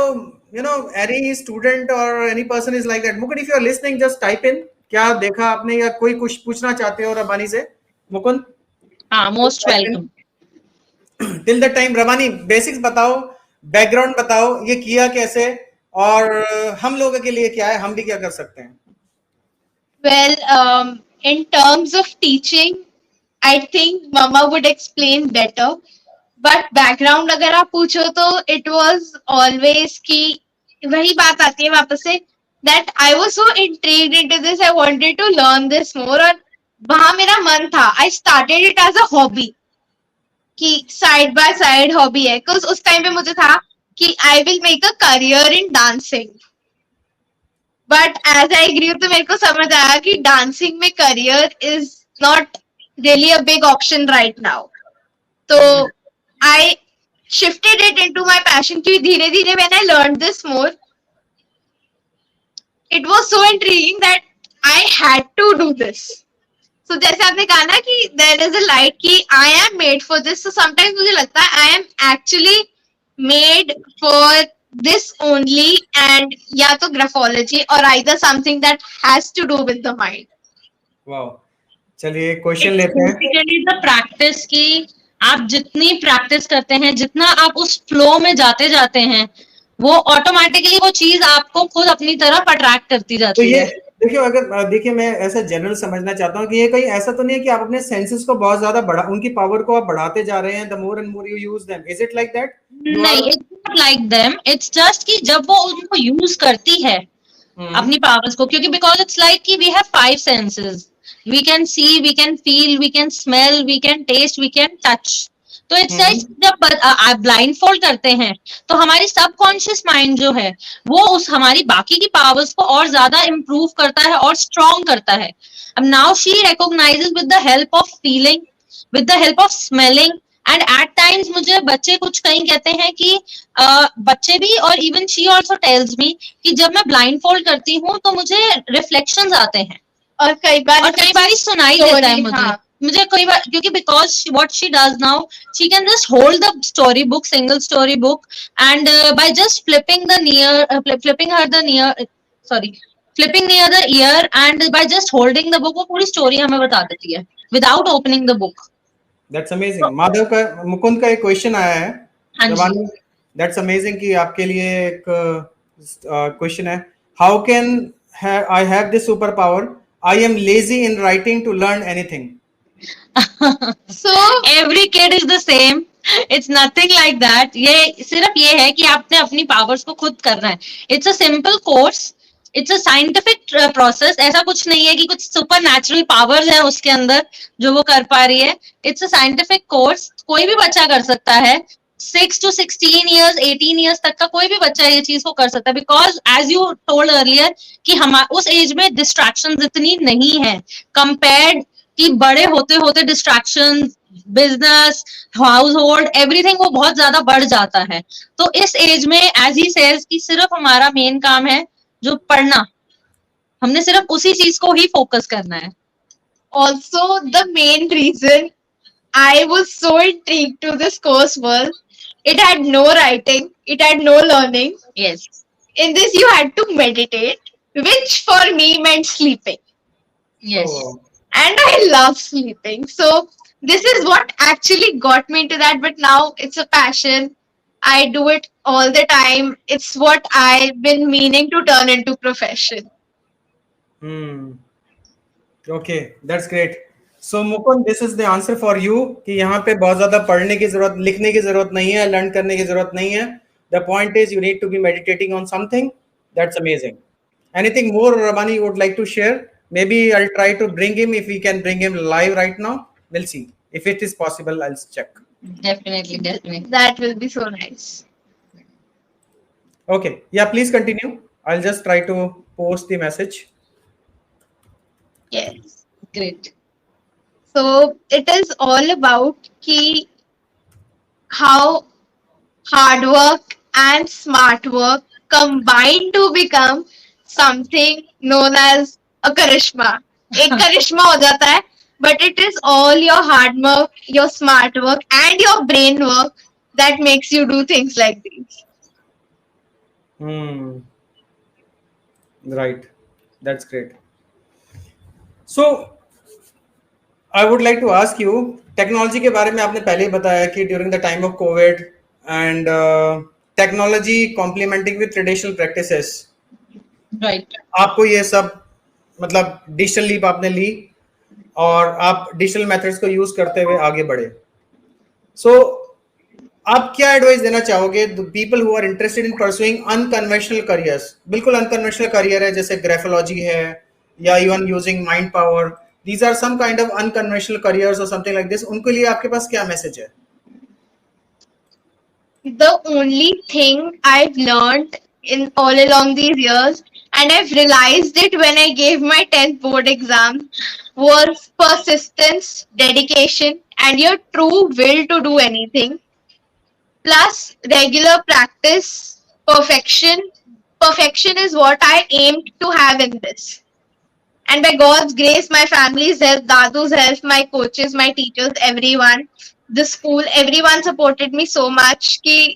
यू नो एनी स्टूडेंट और any person is like that Mukund if you are listening just type in क्या देखा आपने या कोई कुछ पूछना चाहते हो रबानी से Mukund Most welcome. Till the time Rabbani basics बताओ बैकग्राउंड बताओ ये किया कैसे और हम लोगों के लिए क्या है हम भी क्या कर सकते हैं Well, in terms of teaching, I think Mama would explain better. But background अगर आप पूछो तो it was always कि वही बात आती है वापस से that I was so intrigued into this. I wanted to learn this more. और वहाँ मेरा मन था. I started it as a hobby. कि side by side hobby है. Because उस time पे मुझे था कि I will make a career in dancing. But as I grew तो मेरे को समझ आया कि डांसिंग में career is not really a big option right now तो I shifted it into my passion कि धीरे धीरे when I learn this more it was so intriguing that I had to do this so जैसे आपने कहा ना कि there is a light कि आई am made for this so sometimes मुझे लगता है I am actually made for this only and या तो graphology or either something that has to do with the mind. Wow चलिए क्वेश्चन लेते हैं Basically the practice की आप जितनी प्रैक्टिस करते हैं जितना आप उस फ्लो में जाते जाते हैं वो ऑटोमेटिकली वो चीज आपको खुद अपनी तरफ अट्रैक्ट करती तो जाती ये है देखिए अगर देखिए मैं ऐसा जनरल समझना चाहता हूँ कि ये कहीं ऐसा तो नहीं है कि आप अपने सेंसेस को बहुत ज्यादा बढ़ा उनकी पावर को आप बढ़ाते जा रहे हैं the more and more you use them is it like that नहीं it's not like them it's just कि जब वो उनको यूज करती है अपनी पावर्स को क्योंकि बिकॉज इट्स लाइक कि we have 5 senses we can see we can feel we can smell we can taste we can touch तो इट्स लाइक जब आप ब्लाइंड फोल्ड करते हैं तो हमारी सबकॉन्शियस माइंड जो है वो उस हमारी बाकी की पावर्स को और ज्यादा इम्प्रूव करता है और स्ट्रॉन्ग करता है अब now she recognises with the help of feeling with the help of smelling and at times मुझे बच्चे कुछ कहीं कहते हैं कि बच्चे भी और even she also tells me कि जब मैं ब्लाइंड फोल्ड करती हूँ तो मुझे रिफ्लेक्शंस आते हैं और कई बार सुनाई देता है मुझे हाँ. मुझे कई बार क्योंकि because what she does now she can just hold the story book single storey book and by just flipping the year and by just holding the book वो पूरी स्टोरी हमें बता देती है without opening the book that's amazing Madhav का मुकुंद का एक question आया है हाँ जी दैट्स अमेजिंग कि आपके लिए एक क्वेश्चन है how can I have this super power I am lazy in writing to learn anything So every kid is the same. It's nothing like that. ये सिर्फ ये है कि आपने अपनी पावर्स को खुद करना है. It's a simple course. It's a scientific process. ऐसा कुछ नहीं है कि कुछ सुपर नेचुरल पावर्स है उसके अंदर जो वो कर पा रही है. It's a scientific course. कोई भी बच्चा कर सकता है. 6 to 16 years 18 years तक का कोई भी बच्चा ये चीज को कर सकता है, because as you told earlier कि हम उस एज में डिस्ट्रैक्शन इतनी नहीं है कंपेयर्ड कि बड़े होते होते distraction, business, house hold, everything वो बहुत ज्यादा बढ़ जाता है. तो इस एज में एज ही सेज कि सिर्फ हमारा मेन काम है जो पढ़ना, हमने सिर्फ उसी चीज को ही फोकस करना है. Also, the main reason I was so intrigued to this course was it had no writing, it had no learning. Yes. In this, you had to meditate, which for me meant sleeping. Yes. Oh. And I love sleeping. So, this is what actually got me into that. But now it's a passion. I do it all the time. It's what I've been meaning to turn into profession. Okay, that's great. So Mukund, this is the answer for you कि यहाँ पे बहुत ज्यादा पढ़ने की जरूरत, लिखने की जरूरत नहीं है, लर्न करने की जरूरत नहीं है. The point is you need to be meditating on something. That's amazing. Anything more, Ramani, you would like to share? Maybe I'll try to bring him, if we can bring him live right now. We'll see. If it is possible, I'll check. Definitely, definitely. That will be so nice. Okay. Yeah, please continue. I'll just try to post the message. Yes. Great. So it is all about how hard work and smart work combine to become something known as a charisma. एक charisma हो जाता है, but it is all your hard work, your smart work, and your brain work that makes you do things like these. Right. That's great. So, I would like to ask you, technology के बारे में आपने पहले ही बताया कि during the time of Covid and technology complementing with traditional practices, right, आपको ये सब मतलब डिजिटल लीप आपने ली और आप डिजिटल मेथड्स को यूज करते हुए आगे बढ़े. सो आप क्या एडवाइस देना चाहोगे people who are interested in pursuing unconventional careers? बिल्कुल अनकन्वेंशनल करियर है, जैसे ग्राफोलॉजी है या even using mind power. These are some kind of unconventional careers or something like this. उनके लिए आपके पास क्या मैसेज है? The only thing I've learned in all along these years, and I've realized it when I gave my 10th board exam, was persistence, dedication, and your true will to do anything. Plus regular practice, perfection. Perfection is what I aimed to have in this. And by God's grace, my family's help, Dadu's help, my coaches, my teachers, everyone, the school, everyone supported me so much that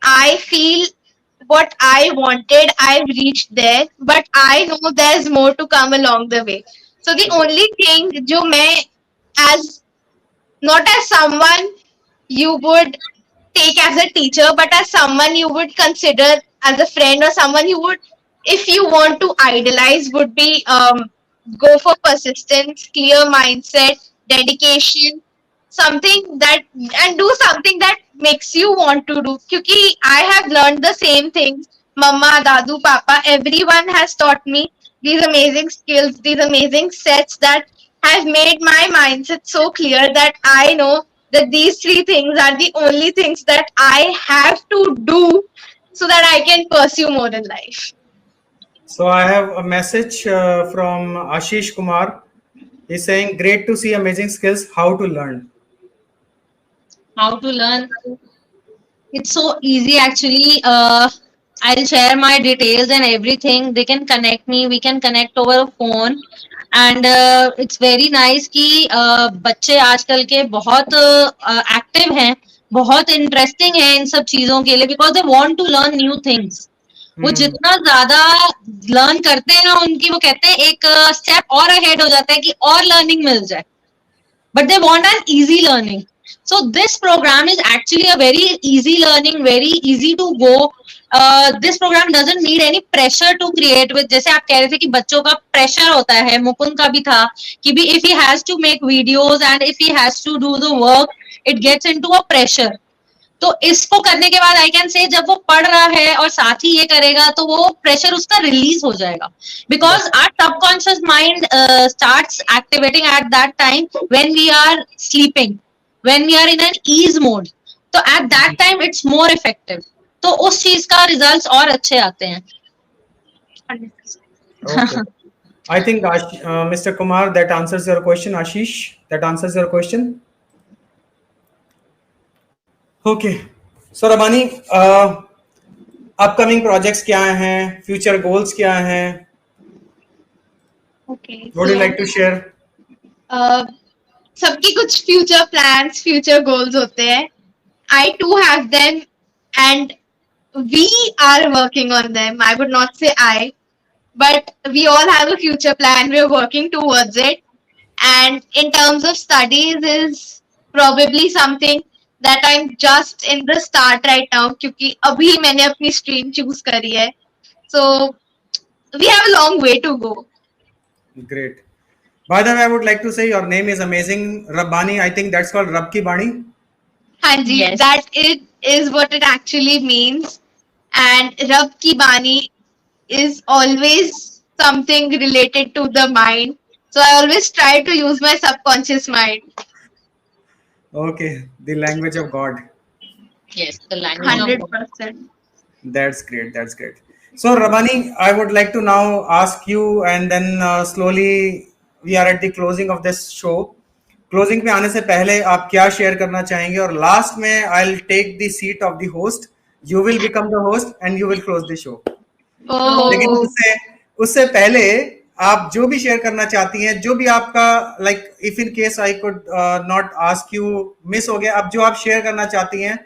I feel what I wanted, I've reached there, but I know there's more to come along the way. So the only thing jo main, as not as someone you would take as a teacher, but as someone you would consider as a friend or someone you would, if you want to idolize, would be go for persistence, clear mindset, dedication, something that, and do something that makes you want to do. Because I have learned the same things. Mama, Dadu, Papa, everyone has taught me these amazing skills, these amazing sets that have made my mindset so clear that I know that these three things are the only things that I have to do so that I can pursue more in life. So I have a message from Ashish Kumar. He's saying, great to see amazing skills. How to learn? How to learn? It's so easy actually. I'll share my details and everything. They can connect me. We can connect over a phone. And it's very nice कि बच्चे आजकल के बहुत active हैं, बहुत interesting हैं इन सब चीजों के लिए, because they want to learn new things. वो जितना ज्यादा लर्न करते हैं ना, उनकी वो कहते हैं एक स्टेप और अहेड हो जाता है कि और लर्निंग मिल जाए, but they want an easy learning. So this programme is actually a very easy learning, very easy to go. This programme doesn't need any pressure to create with. जैसे आप कह रहे थे कि बच्चों का प्रेशर होता है, मुकुंद का भी था कि भी if he has to make videos and if he has to do the work, it gets into a pressure. तो इसको करने के बाद आई कैन से जब वो पढ़ रहा है और साथ ही ये करेगा तो वो प्रेशर उसका रिलीज हो जाएगा, because our subconscious mind starts activating at that time when we are sleeping, when we are in an ease mode. तो at that time it's more effective, तो उस चीज का रिजल्ट्स और अच्छे आते हैं। Okay. I think Mr. Kumar, that answers your question. Ashish, that answers your question. Okay. So Rabani, upcoming projects क्या हैं? Future goals क्या हैं? Okay. Would you like to share? सबकी कुछ फ्यूचर प्लान्स, फ्यूचर गोल्स होते हैं. I too have them, and we are working on them. I would not say I, but we all have a future plan. We're working towards it. And in terms of studies is probably something that I'm just in the start right now, क्योंकि अभी मैंने अपनी stream choose करी है. So we have a long way to go. Great. By the way, I would like to say your name is amazing, Rabbani. I think that's called Rab Ki Bani. Hanji, Yes. that it is what it actually means. And Rab Ki Bani is always something related to the mind. So I always try to use my subconscious mind. Okay, the language of God. Yes, the language of 100%. That's great. That's great. So, Rabani, I would like to now ask you, and then slowly we are at the closing of this show. Closing पे आने से पहले आप क्या share करना चाहेंगे? और last में I'll take the seat of the host. You will become the host and you will close the show. लेकिन Oh, उससे पहले आप जो भी शेयर करना चाहती हैं, जो भी आपका like if in case I could not ask you, miss हो गया, अब जो आप शेयर करना चाहती हैं,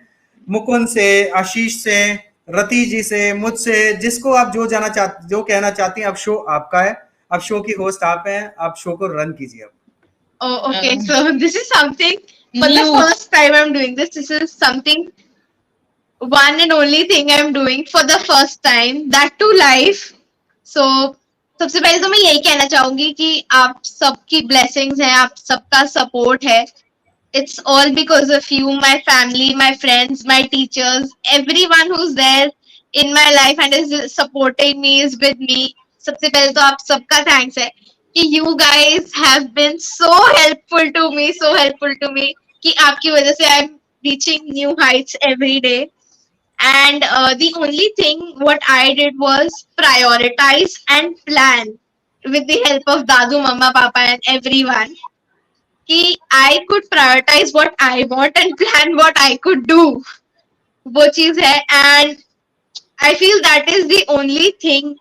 मुकुंद से, आशीष से, रति जी से, मुझसे, जिसको आप जो कहना चाहती हैं, अब शो आपका है, अब शो की होस्ट आप हैं, आप शो को रन कीजिए अब। oh, okay. So this is something for the New. first time I'm doing this. This is something, one and only thing I'm doing for the first time, that too live. So सबसे पहले तो मैं यही कहना चाहूंगी कि आप सबकी blessings हैं, आप सबका support है. It's all because of you, my family, my friends, my teachers, everyone who's there in my life and is supporting me, is with me. सबसे पहले तो आप सबका thanks है कि you guys have been so helpful to me कि आपकी वजह से I'm reaching new heights every day. And the only thing what I did was prioritize and plan with the help of Dadu, Mama, Papa and everyone. कि I could prioritize what I want and plan what I could do. वो चीज है, and I feel that is the only thing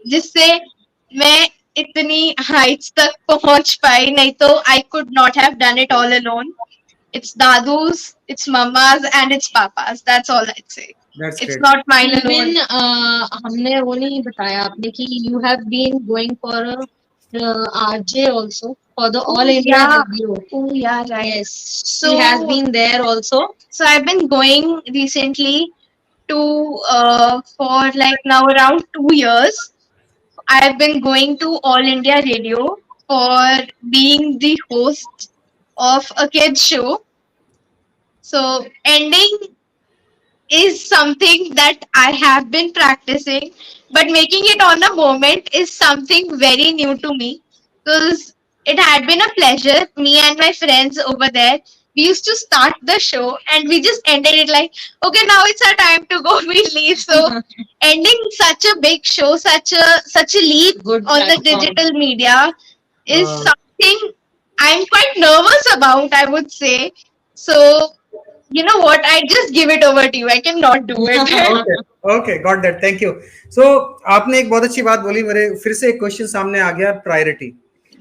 जिससे मैं इतनी heights तक पहुंच पाई, नहीं तो I could not have done it all alone. It's Dadu's, it's Mama's and it's Papa's. That's all I'd say. That's It's great. not mine alone. Even हमने वो नहीं बताया आपने कि you have been going for a RJ also for the All India yeah. Radio. Oh yeah, right. Yes, So- she has been there also. So I've been going recently to for like now around 2 years. I've been going to All India Radio for being the host of a kids show. So ending is something that I have been practicing, but making it on the moment is something very new to me, because it had been a pleasure. Me and my friends over there, we used to start the show and we just ended it like, okay, now it's our time to go. We leave. So ending such a big show, such a leap Good on the platform. digital media is Uh, something I'm quite nervous about, I would say. So you know what? I just give it over to you. I cannot do it. Okay, got that. Thank you. So आपने एक बहुत अच्छी बात बोली, मेरे फिर से एक क्वेश्चन सामने आ गया, priority.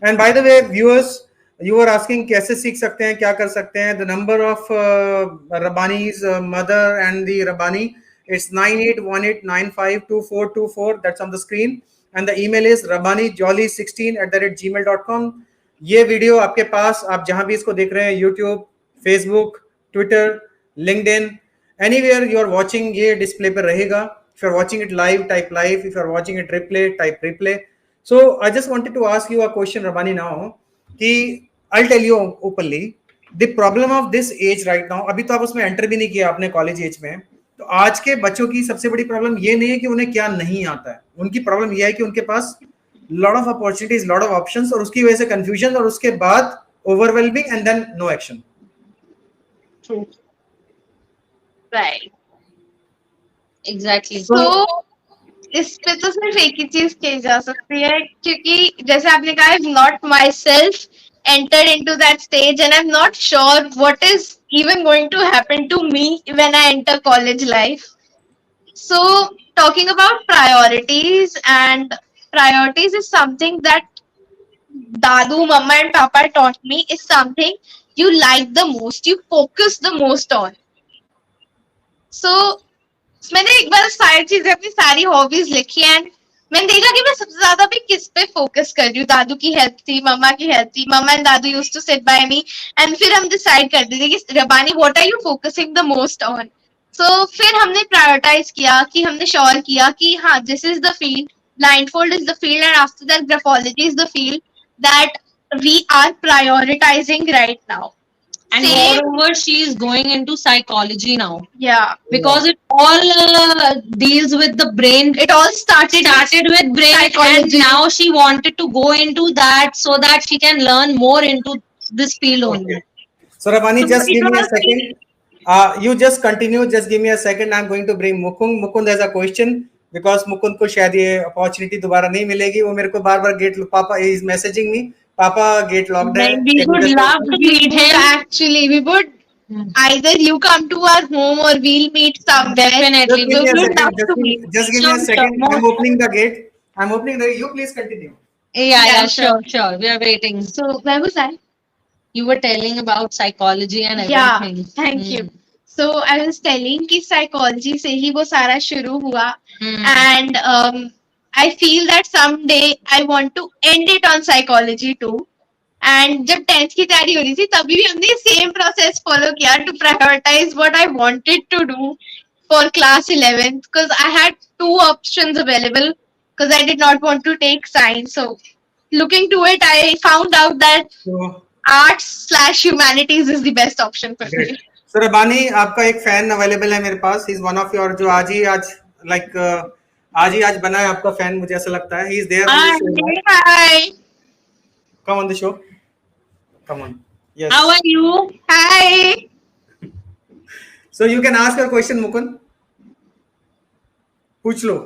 And by the way viewers, you are asking कैसे सीख सकते हैं, क्या कर सकते हैं. The number of Rabbani's mother and the Rabbani, it's 9818952424. That's on the screen. And the email is rabanijolly16@gmail.com. ये वीडियो आपके पास, आप जहां भी इसको देख रहे हैं, YouTube, Facebook, Twitter, LinkedIn, anywhere you are watching, ये डिस्प्ले पर रहेगा. If you are watching it live, type live. If you are watching it replay, type replay. So I just wanted to ask you a question, Rabani, now. कि I'll tell you openly, the problem of this age right now, अभी तो आप उसमें enter भी नहीं किया आपने college as में, तो आज के बच्चों की सबसे बड़ी प्रॉब्लम ये नहीं है कि उन्हें क्या नहीं आता है, उनकी प्रॉब्लम ये है कि उनके पास lot of opportunities, lot of options, और उसकी वजह से कंफ्यूजन, और उसके बाद overwhelming and then no action. Right exactly. तो इस पे तो सिर्फ एक ही चीज कही जा सकती है, क्योंकि जैसे आपने कहा, I not myself entered into that stage and I'm not sure what is even going to happen to me when I enter college life. So talking about priorities, and priorities is something that Dadu, Mama and Papa taught me, is something you like the most, you focus the most on. So मैंने एक बार सारी चीजें, अपनी सारी hobbies लिखी and मैंने देखा कि मैं सबसे ज्यादा भी किस पे फोकस कर रही हूँ. दादू की हेल्थ थी, मम्मा की हेल्थ थी. मम्मा एंड दादू used to sit by me and फिर हम डिसाइड करते थे कि रबानी what are you focusing the most on. So फिर हमने प्रायोरिटाइज किया, कि हमने श्योर किया कि हाँ, this is the field, blindfold is the field, and after that graphology is the field that we are prioritizing right now. And moreover, she is going into psychology now. Yeah, Because it all deals with the brain. it all started with brain, psychology. and now she wanted to go into that so that she can learn more into this field only. So Rabani, So just it give me a was- second. You just continue. Just give me a second. I'm going to bring Mukund. Mukund has a question because Mukund को शायद ये opportunity दोबारा नहीं मिलेगी. वो मेरे को बार-बार gate पापा is messaging me. Papa gate locked है. We would love to meet him. Actually, we would either you come to our home or we'll meet somewhere. Definitely. Just give me a So we'd second. love to meet. Just give me a Sure, second. sure. I'm opening the gate. You please continue. Yeah, sure. sure. We are waiting. So where was I? You were telling about psychology and Yeah, everything. thank you. So I was telling कि psychology से ही वो सारा शुरू हुआ, Hmm. and I feel that someday I want to end it on psychology too. And जब 10th की तैयारी हो रही थी तभी भी हमने सेम प्रोसेस फॉलो किया to prioritize what I wanted to do for class 11th, because I had two options available because I did not want to take science. So looking to it, I found out that So, arts/humanities is the best option for me. great. So Rabani, आपका एक fan available है मेरे पास. He's one of your जो आज ही आज बना है आपका फैन, मुझे ऐसा लगता है. He is there on the show now. Hi. Come on the show. Come on. Yes. How are you? Hi. So you can ask your question, Mukund. पूछ लो.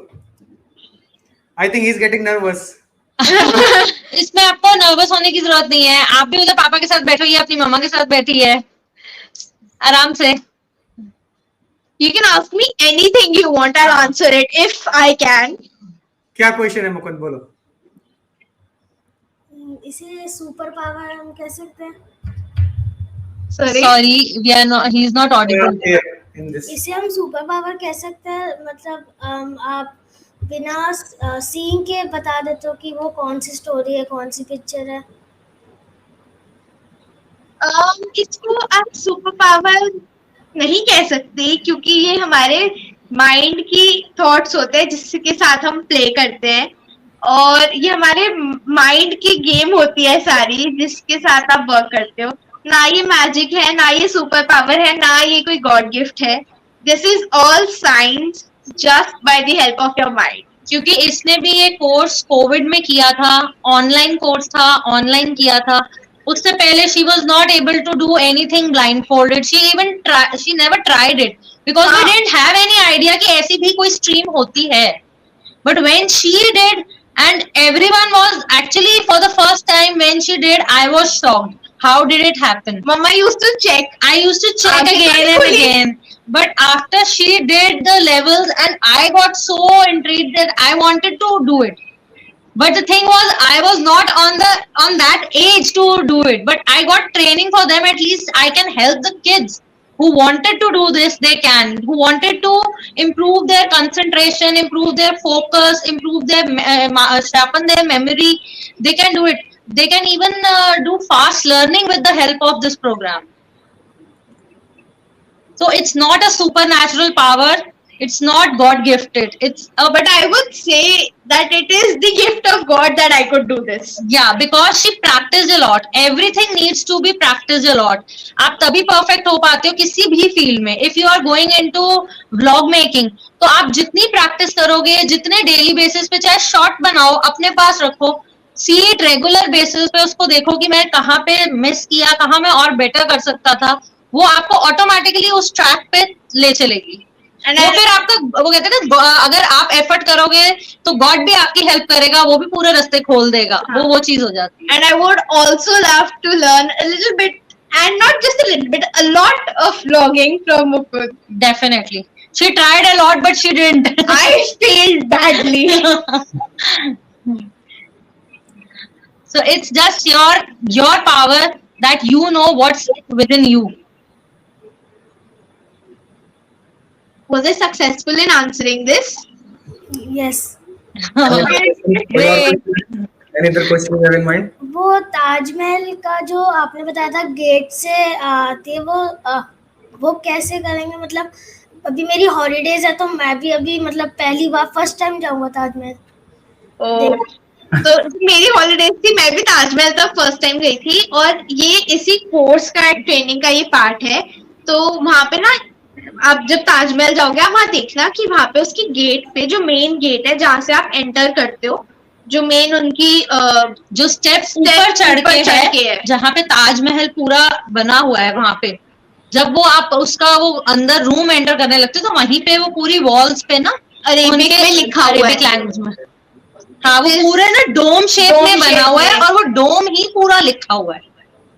I think he's getting nervous. इसमें आपको nervous होने की जरूरत नहीं है. आप भी उधर पापा के साथ बैठो, ये अपनी मम्मा के साथ बैठी है आराम से. You can ask me anything you want. I'll answer it if I can. क्या क्वेश्चन है मुकुंद, बोलो. इसे सुपर पावर हम कह सकते हैं. Sorry. Sorry, we are not. He is not audible. Here in this. इसे हम सुपर पावर कह सकते हैं. मतलब आप बिना सीन के बता देते हो कि वो कौन सी स्टोरी है, कौन सी पिक्चर है. इसको आप सुपर पावर नहीं कह सकते, क्योंकि ये हमारे माइंड की थॉट्स होते हैं जिसके साथ हम प्ले करते हैं, और ये हमारे माइंड की गेम होती है सारी जिसके साथ आप वर्क करते हो. ना ये मैजिक है, ना ये सुपर पावर है, ना ये कोई गॉड गिफ्ट है. This is all science just by the help of your mind. क्योंकि इसने भी ये कोर्स कोविड में किया था, ऑनलाइन कोर्स था, ऑनलाइन किया था. उससे पहले she was not able to do anything blindfolded. She never tried it because we didn't have any idea कि ऐसी भी कोई stream होती है. But when she did, and everyone was actually for the first time when she did, I was shocked. How did it happen? Mama used to check. I used to check again and again. But after she did the levels, and I got so intrigued that I wanted to do it. But the thing was, I was not on that age to do it. But I got training for them. At least I can help the kids who wanted to do this. They can. Who wanted to improve their concentration, improve their focus, improve their sharpen their memory. They can do it. They can even do fast learning with the help of this program. So it's not a supernatural power. It's not God gifted. But I would say that it is the gift of God that I could do this. Yeah, because she practiced a lot. Everything needs to be practiced a lot. आप तभी perfect हो पाते हो किसी भी field में. If you are going into vlog making, तो आप जितनी practice करोगे, जितने daily basis पे चाहे short बनाओ, अपने पास रखो, see it regular basis पे उसको देखो कि मैं कहाँ पे miss किया, कहाँ मैं और better कर सकता था. वो आपको automatically उस track पे ले चलेगी। And वो I, फिर आपका, वो कहते हैं ना, अगर आप एफर्ट करोगे तो गॉड भी आपकी हेल्प करेगा, वो भी पूरे रास्ते खोल देगा, वो चीज हो जाती है। and I would also love to learn a little bit, and not just a little bit, a lot of vlogging from Mukund. Definitely. She tried a lot, but she didn't. I failed badly. So it's just your power that you know what's within you. Was I successful in answering this? Yes. Great. Any other question you have in mind? वो ताजमहल का जो आपने बताया था gate से आती है, वो कैसे करेंगे? मतलब अभी मेरी हॉलीडेज है तो मैं भी अभी मतलब पहली बार फर्स्ट टाइम जाऊंगा ताजमहल। तो मेरी हॉलीडेज थी, मैं भी ताजमहल तक फर्स्ट टाइम गई थी, और ये इसी कोर्स का एक ट्रेनिंग का ये पार्ट है। तो वहां पे ना, आप जब ताजमहल जाओगे, आप वहां देखना कि वहां पे उसकी गेट पे, जो मेन गेट है जहां से आप एंटर करते हो, जो मेन उनकी जो स्टेप्स ऊपर चढ़ के है, जहाँ पे ताजमहल पूरा बना हुआ है, वहां पे जब वो आप उसका वो अंदर रूम एंटर करने लगते हो, तो वहीं पे वो पूरी वॉल्स पे ना अरेबिक में लिखा हुआ है, अरेबिक लैंग्वेज में। हाँ, वो पूरे ना डोम शेप में बना हुआ है, और वो डोम ही पूरा लिखा हुआ है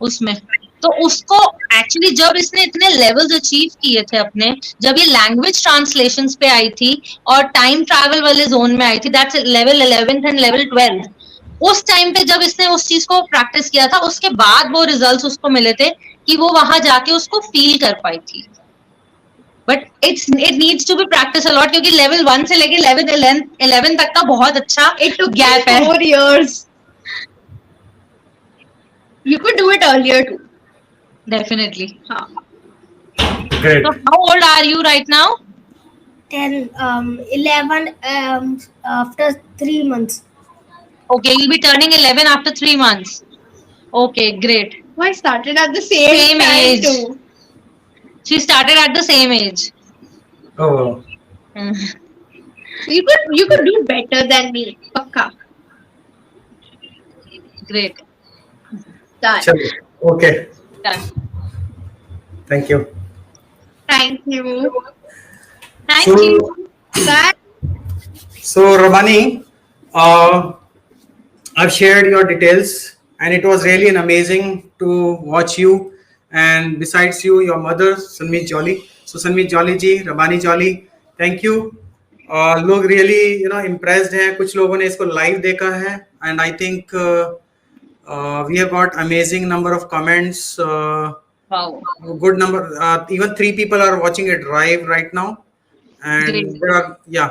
उसमें। तो उसको एक्चुअली जब इसने इतने लेवल्स अचीव किए थे अपने, जब ये लैंग्वेज ट्रांसलेशंस पे आई थी और टाइम ट्रैवल वाले जोन में आई थी, that's level 11th and level 12th, उस टाइम पे जब इसने उस चीज को प्रैक्टिस किया था, उसके बाद वो रिजल्ट्स उसको मिले थे कि वो वहां जाके उसको फील कर पाई थी। But it needs to be practice a lot, क्योंकि लेवल 1 से लेके लेवल 11 तक का बहुत अच्छा एक गैप है। 4 years. You could do it earlier too. Definitely. Great. So how old are you right now? 10, 11 after 3 months. Okay, you'll be turning 11 after 3 months. Okay, great. Oh, I started at the same time age. too. She started at the same age. Oh, You could do better than me. Pakka. Great. Done. chalo. Okay. Done. Thank you. Thank you. Thank So- you. Bye. So, Rabani, I've shared your details, and it was really an amazing to watch you. And besides you, your mother, Sanmeet Jolly. So, Sanmeet Jolly ji, Rabani Jolly, thank you. लोग really impressed हैं. कुछ लोगों ने इसको live देखा है, and I think we have got amazing number of comments. Wow. Good number. Even 3 people are watching it live right now, and Great. there are, yeah,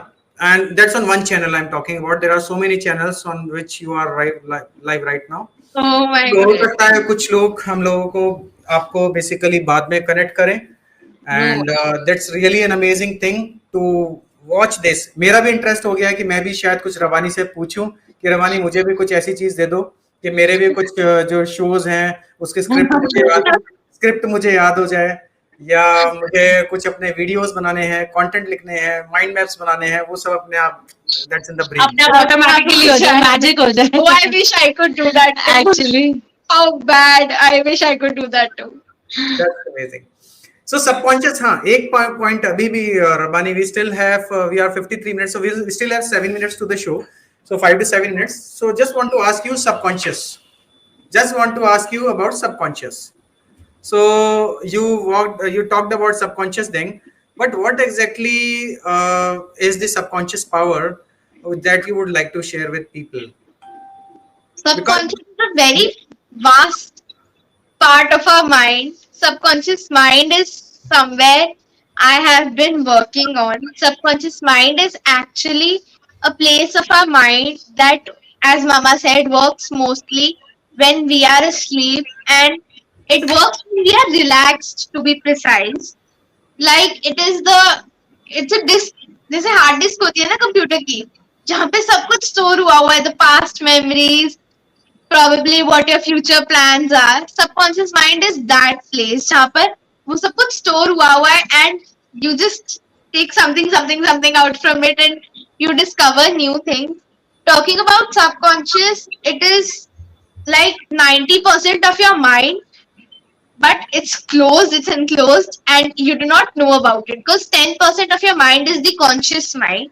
and that's on one channel I'm talking about. There are so many channels on which you are live right now. Oh my तो हो god. सकता है कुछ लोग हम लोगों को आपको बेसिकली बाद में कनेक्ट करें, and that's really an amazing thing to watch this. मेरा भी इंटरेस्ट हो गया कि मैं भी शायद कुछ रवानी से पूछूं कि रवानी मुझे भी कुछ ऐसी चीज दे दो कि मेरे भी कुछ जो शोज हैं उसके स्क्रिप्ट मुझे याद हो जाए, या मुझे कुछ अपने वीडियोस बनाने हैं, कंटेंट लिखने हैं, माइंड मैप्स बनाने हैं, वो सब अपने आप दैट्स इन द ब्रेन. अपने आप ऑटोमेटिकली हो जाए, मैजिक हो जाए. Oh, I wish I could do that too. Actually. How bad. I wish I could do that too. That's amazing. So subconscious, हाँ, एक point अभी भी Rabani, we still have we are 53 minutes, so we still have 7 minutes to the show, so 5 to 7 minutes. So just want to ask you subconscious. Just want to ask you about subconscious. So you talked about subconscious thing, but what exactly is the subconscious power that you would like to share with people? Subconscious is a very vast part of our mind. Subconscious mind is somewhere I have been working on. Subconscious mind is actually a place of our mind that, as Mama said, works mostly when we are asleep, and it works when we are relaxed, to be precise. Like it's a disk, जैसे hard disk होती है ना computer की, जहाँ पे सब कुछ store हुआ है, the past memories, probably what your future plans are. Subconscious mind is that place जहाँ पर वो सब कुछ स्टोर हुआ है, and you just take something out from it and you discover new things. Talking about subconscious, it is like 90% of your mind but it's closed, it's enclosed, and you do not know about it because 10% of your mind is the conscious mind,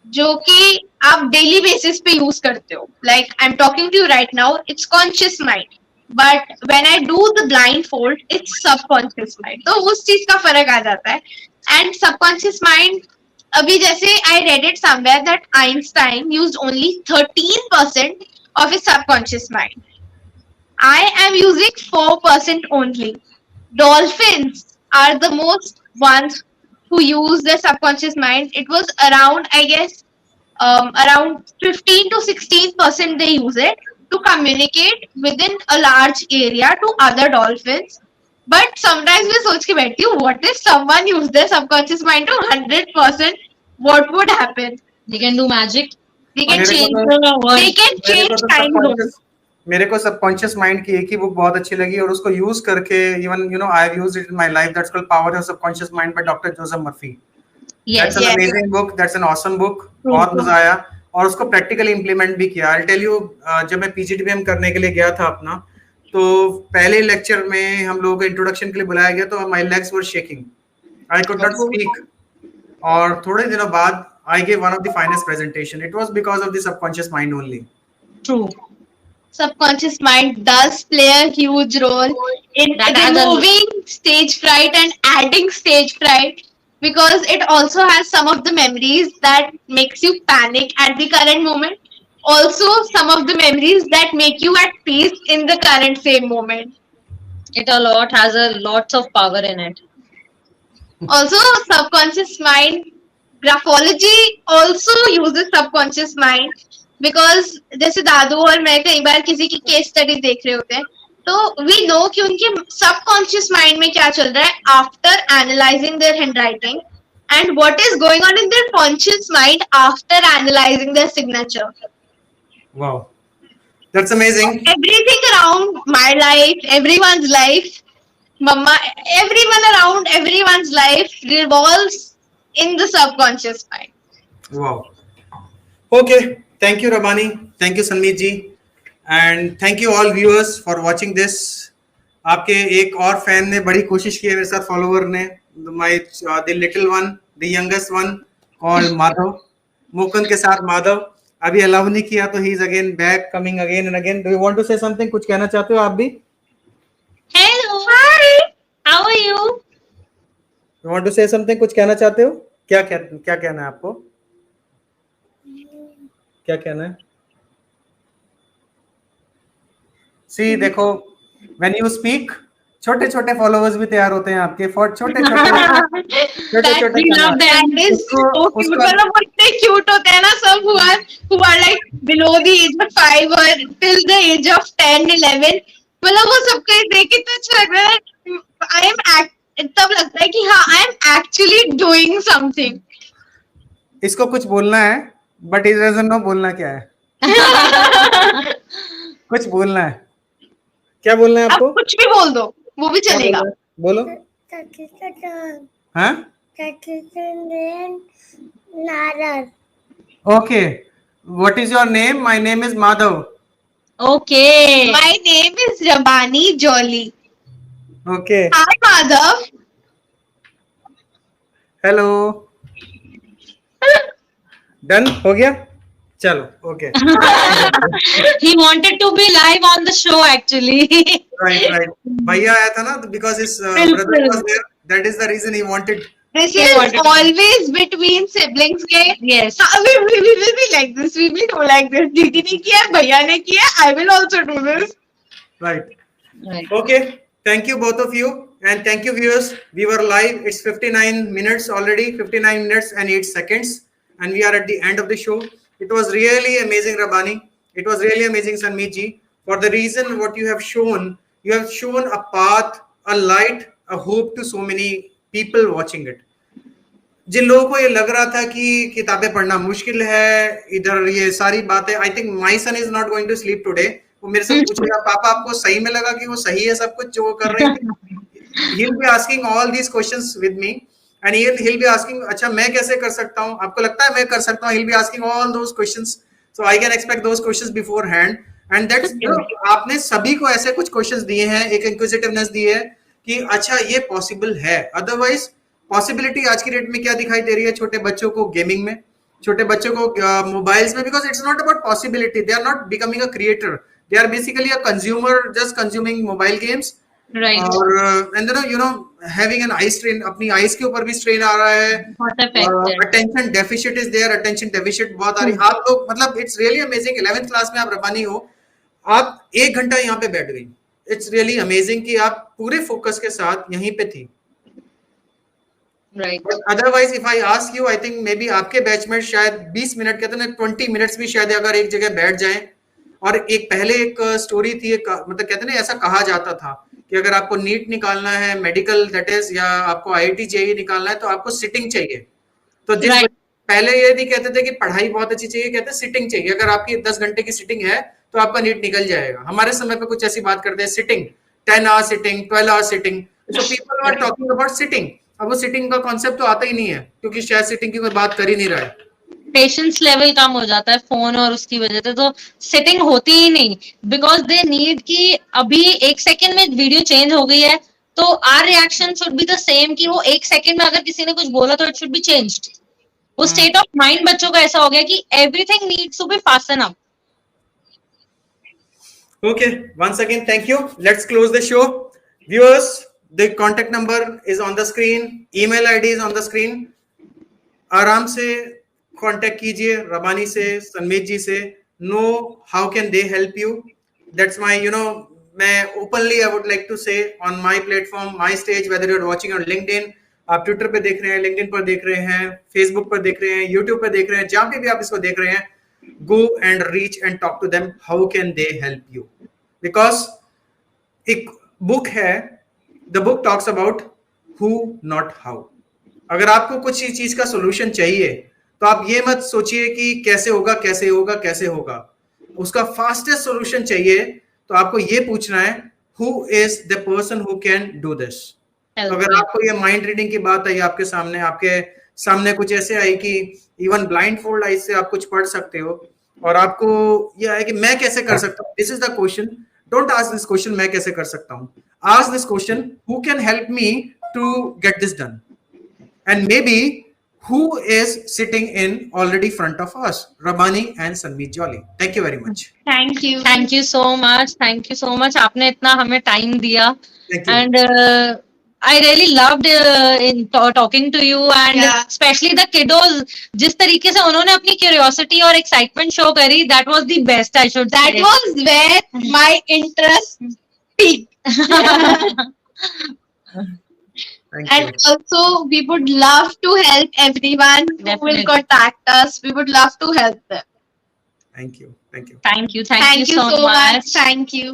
जो कि आप daily basis पे use करते हो. Like I am talking to you right now, it's conscious mind, but when I do the blindfold it's subconscious mind. तो उस चीज का फर्क आ जाता है. एंड सबकॉन्शियस माइंड, अभी जैसे I read it somewhere that Einstein used only 13% of his subconscious mind. I am using 4% only. Dolphins are the most ones who use their subconscious mind. It was around, I guess, around 15 to 16% they use it to communicate within a large area to other dolphins. But sometimes we सोच के बैठती हूँ, what if someone use their subconscious mind to 100%? What would happen? They can do magic. They can मेरे को change. तो- They can change time zones. मेरे को subconscious mind की एक ही बुक बहुत अच्छी लगी और उसको यूज करके even you know I have used it in my life, that's called power of subconscious mind by doctor Joseph Murphy. Yes. That's an yes. Amazing book, that's an awesome book. बहुत मजा आया और उसको practically implement भी किया. I tell you, जब मैं PGDBM करने के लिए गया था अपना, तो पहले लेक्चर में हम लोगों को इंट्रोडक्शन के लिए बुलाया गया तो my legs were shaking, I could not speak. और थोड़े दिनों बाद I give one of the finest presentation. It was because of the subconscious mind only. True. Subconscious mind does play a huge role in That has a- removing stage fright and adding stage fright, because it also has some of the memories that makes you panic at the current moment. Also, some of the memories that make you at peace in the current same moment. It a lot has a lots of power in it. Also, subconscious mind, graphology also uses subconscious mind, because जैसे दादू और मैं कई बार किसी की case study देख रहे होते हैं, तो वी नो कि उनके सबकॉन्शियस माइंड में क्या चल रहा है after analysing their handwriting, and what is going on in their conscious mind after analysing their signature. Wow, that's amazing. Everything around my life, everyone's life, mama, everyone around everyone's life revolves in the subconscious mind. Wow. Okay, thank you Rabani, thank you Sanmeet ji, and thank you all viewers for watching this. आपके एक और fan ने बड़ी कोशिश की है मेरे साथ, फॉलोवर ने, my the little one, the youngest one called Madhav, Mukund के साथ माधव. अभी अलाउ नहीं किया तो he is again back, coming again and again. Do you want to say something? कुछ कहना चाहते हो आप भी? Hello. Hi. How are you? You want to say something? कुछ कहना चाहते हो? क्या कहना है आपको? क्या कहना है? See, देखो, when you speak, छोटे छोटे फॉलोअर्स भी तैयार होते हैं आपके, फॉर छोटे छोटे We love them. That is so cute. मतलब वो इतने cute होते हैं ना सब, who are like below the age of 5 or till the age of 10, 11. मतलब वो सबको देख के तो अच्छा लग रहा है. तब लगता है कि हाँ, I am actually doing something. इसको कुछ बोलना है, बट इट डजंट नो बोलना क्या है. कुछ बोलना है. क्या बोलना है आप आपको? कुछ भी बोल दो, वो भी चलेगा. बोलो. हाँ? Okay. What is your name? My name is Madhav. Okay. My name is Rabani Jolly. Okay. Hi, Madhav. Hello. Done? हो गया? चलो. Okay. He wanted to be live on the show actually. Right. भैया आया था ना, because his brother was there. That is the reason he wanted. This He is wanted to- always between siblings के. Yes. We will be like this. We will do like this. दीदी ने किया, भैया ने किया. I will also do this. Right. Right. Okay. Thank you both of you, and thank you viewers. We were live. It's 59 minutes already. 59 minutes and 8 seconds, and we are at the end of the show. It was really amazing, Rabani. It was really amazing, Sanmeet ji. For the reason what you have shown a path, a light, a hope to so many people watching it. जिन लोगों को ये लग रहा था कि किताबें पढ़ना मुश्किल है, इधर ये सारी बातें, I think my son is not going to sleep today. वो मेरे से पूछेगा, पापा आपको सही में लगा कि वो सही है सब कुछ जो वो कर रहे हैं? He'll be asking all these questions with me, and he'll be asking, अच्छा मैं कैसे कर सकता हूँ, आपको लगता है मैं कर सकता हूँ? He'll be asking all those questions, so I can expect those questions beforehand. And that's आपने सभी को ऐसे कुछ क्वेश्चंस दिए हैं, एक इंक्विजिटिवनेस दी है कि अच्छा ये पॉसिबल है। अदरवाइज पॉसिबिलिटी आज की डेट में क्या दिखाई दे रही है छोटे बच्चों को गेमिंग में, छोटे बच्चों को मोबाइल्स में, because it's not about possibility, they are not becoming a creator, they are basically a consumer just consuming mobile games. Right. और and you know having an eye strain, अपनी आईज के ऊपर भी स्ट्रेन आ रहा है, बहुत affected. Attention deficit is there, attention deficit बहुत आ रही है। आप लोग मतलब it's really amazing, 11th class में आप रबानी हो, आप 1 घंटा यहाँ पे बैठ गई, इट्स रियली अमेजिंग कि आप पूरे फोकस के साथ यहीं पे थी। Right. But otherwise if I ask you, I think maybe आपके बैचमेट शायद 20 मिनट कहते हैं 20 मिनट्स भी शायद अगर एक जगह बैठ जाएं। और एक पहले एक स्टोरी थी, एक मतलब कहते हैं ना, ऐसा कहा जाता था कि अगर आपको नीट निकालना है, मेडिकल दैट इज, या आपको आईआईटी जेईई निकालना है, तो आपको सिटिंग चाहिए। तो जिस Right. पहले ये नहीं कहते थे कि पढ़ाई बहुत अच्छी चाहिए, कहते सिटिंग चाहिए। अगर आपकी 10 घंटे की सिटिंग है तो आपका नीट निकल जाएगा। हमारे समय पे कुछ ऐसी बात करते हैं, sitting 10 hour sitting, 12 hour sitting, so people are talking about sitting. अब वो सिटिंग का कॉन्सेप्ट तो आता ही नहीं है, क्योंकि शायद सिटिंग की कोई बात कर ही नहीं रहा है। पेशेंस लेवल कम हो जाता है फोन और उसकी वजह से, तो सिटिंग होती ही नहीं, बिकॉज दे नीड कि अभी 1 सेकंड में वीडियो चेंज हो गई है, तो our reaction should be the same, कि वो 1 सेकंड में अगर किसी ने कुछ बोला तो इट शुड बी चेंज्ड। वो स्टेट ऑफ माइंड बच्चों का ऐसा हो गया कि everything needs to be fast up. Okay, once again, thank you. Let's close the show. Viewers, the contact number is on the screen, email ID is on the screen. आराम से contact कीजिए रबानी से, सनमीत जी से, know how can they help you. That's my मैं openly I would like to say on my platform, my stage, whether you are watching on LinkedIn, आप Twitter पे देख रहे हैं, लिंक्डइन पर देख रहे हैं, फेसबुक पर देख रहे हैं, यूट्यूब पर देख रहे हैं, जहां पे भी आप इसको देख रहे हैं, go and reach and talk to them. How can they help you? Because एक बुक है, the book talks about who not how. अगर आपको कुछ चीज का सोल्यूशन चाहिए तो आप ये मत सोचिए कि कैसे होगा कैसे होगा कैसे होगा, उसका फास्टेस्ट सोल्यूशन चाहिए तो आपको ये पूछना है who is the person who can do this. तो अगर आपको ये माइंड रीडिंग की बात आई आपके सामने कुछ ऐसे आई कि इवन ब्लाइंड फोल्ड आई से आप कुछ पढ़ सकते हो, और आपको ये है कि मैं कैसे कर सकता हूँ, this is the question. Don't ask this question मैं कैसे कर सकता हूँ, ask this question who can help me to get this done, and maybe who is sitting in already front of us, Rabani and Sanmeet Jolly. Thank you very much. Thank you. Thank you so much, thank you so much, आपने इतना हमें time दिया। Thank you. And I really loved in talking to you, and Yeah. especially the kiddos, जिस तरीके से उन्होंने अपनी curiosity और excitement show करी, that was the best, I should That say. was where my interest peaked. Thank And you. also, we would love to help everyone who Definitely. will contact us. We would love to help them. Thank you. Thank you. Thank you Thank you so so much. much. Thank you.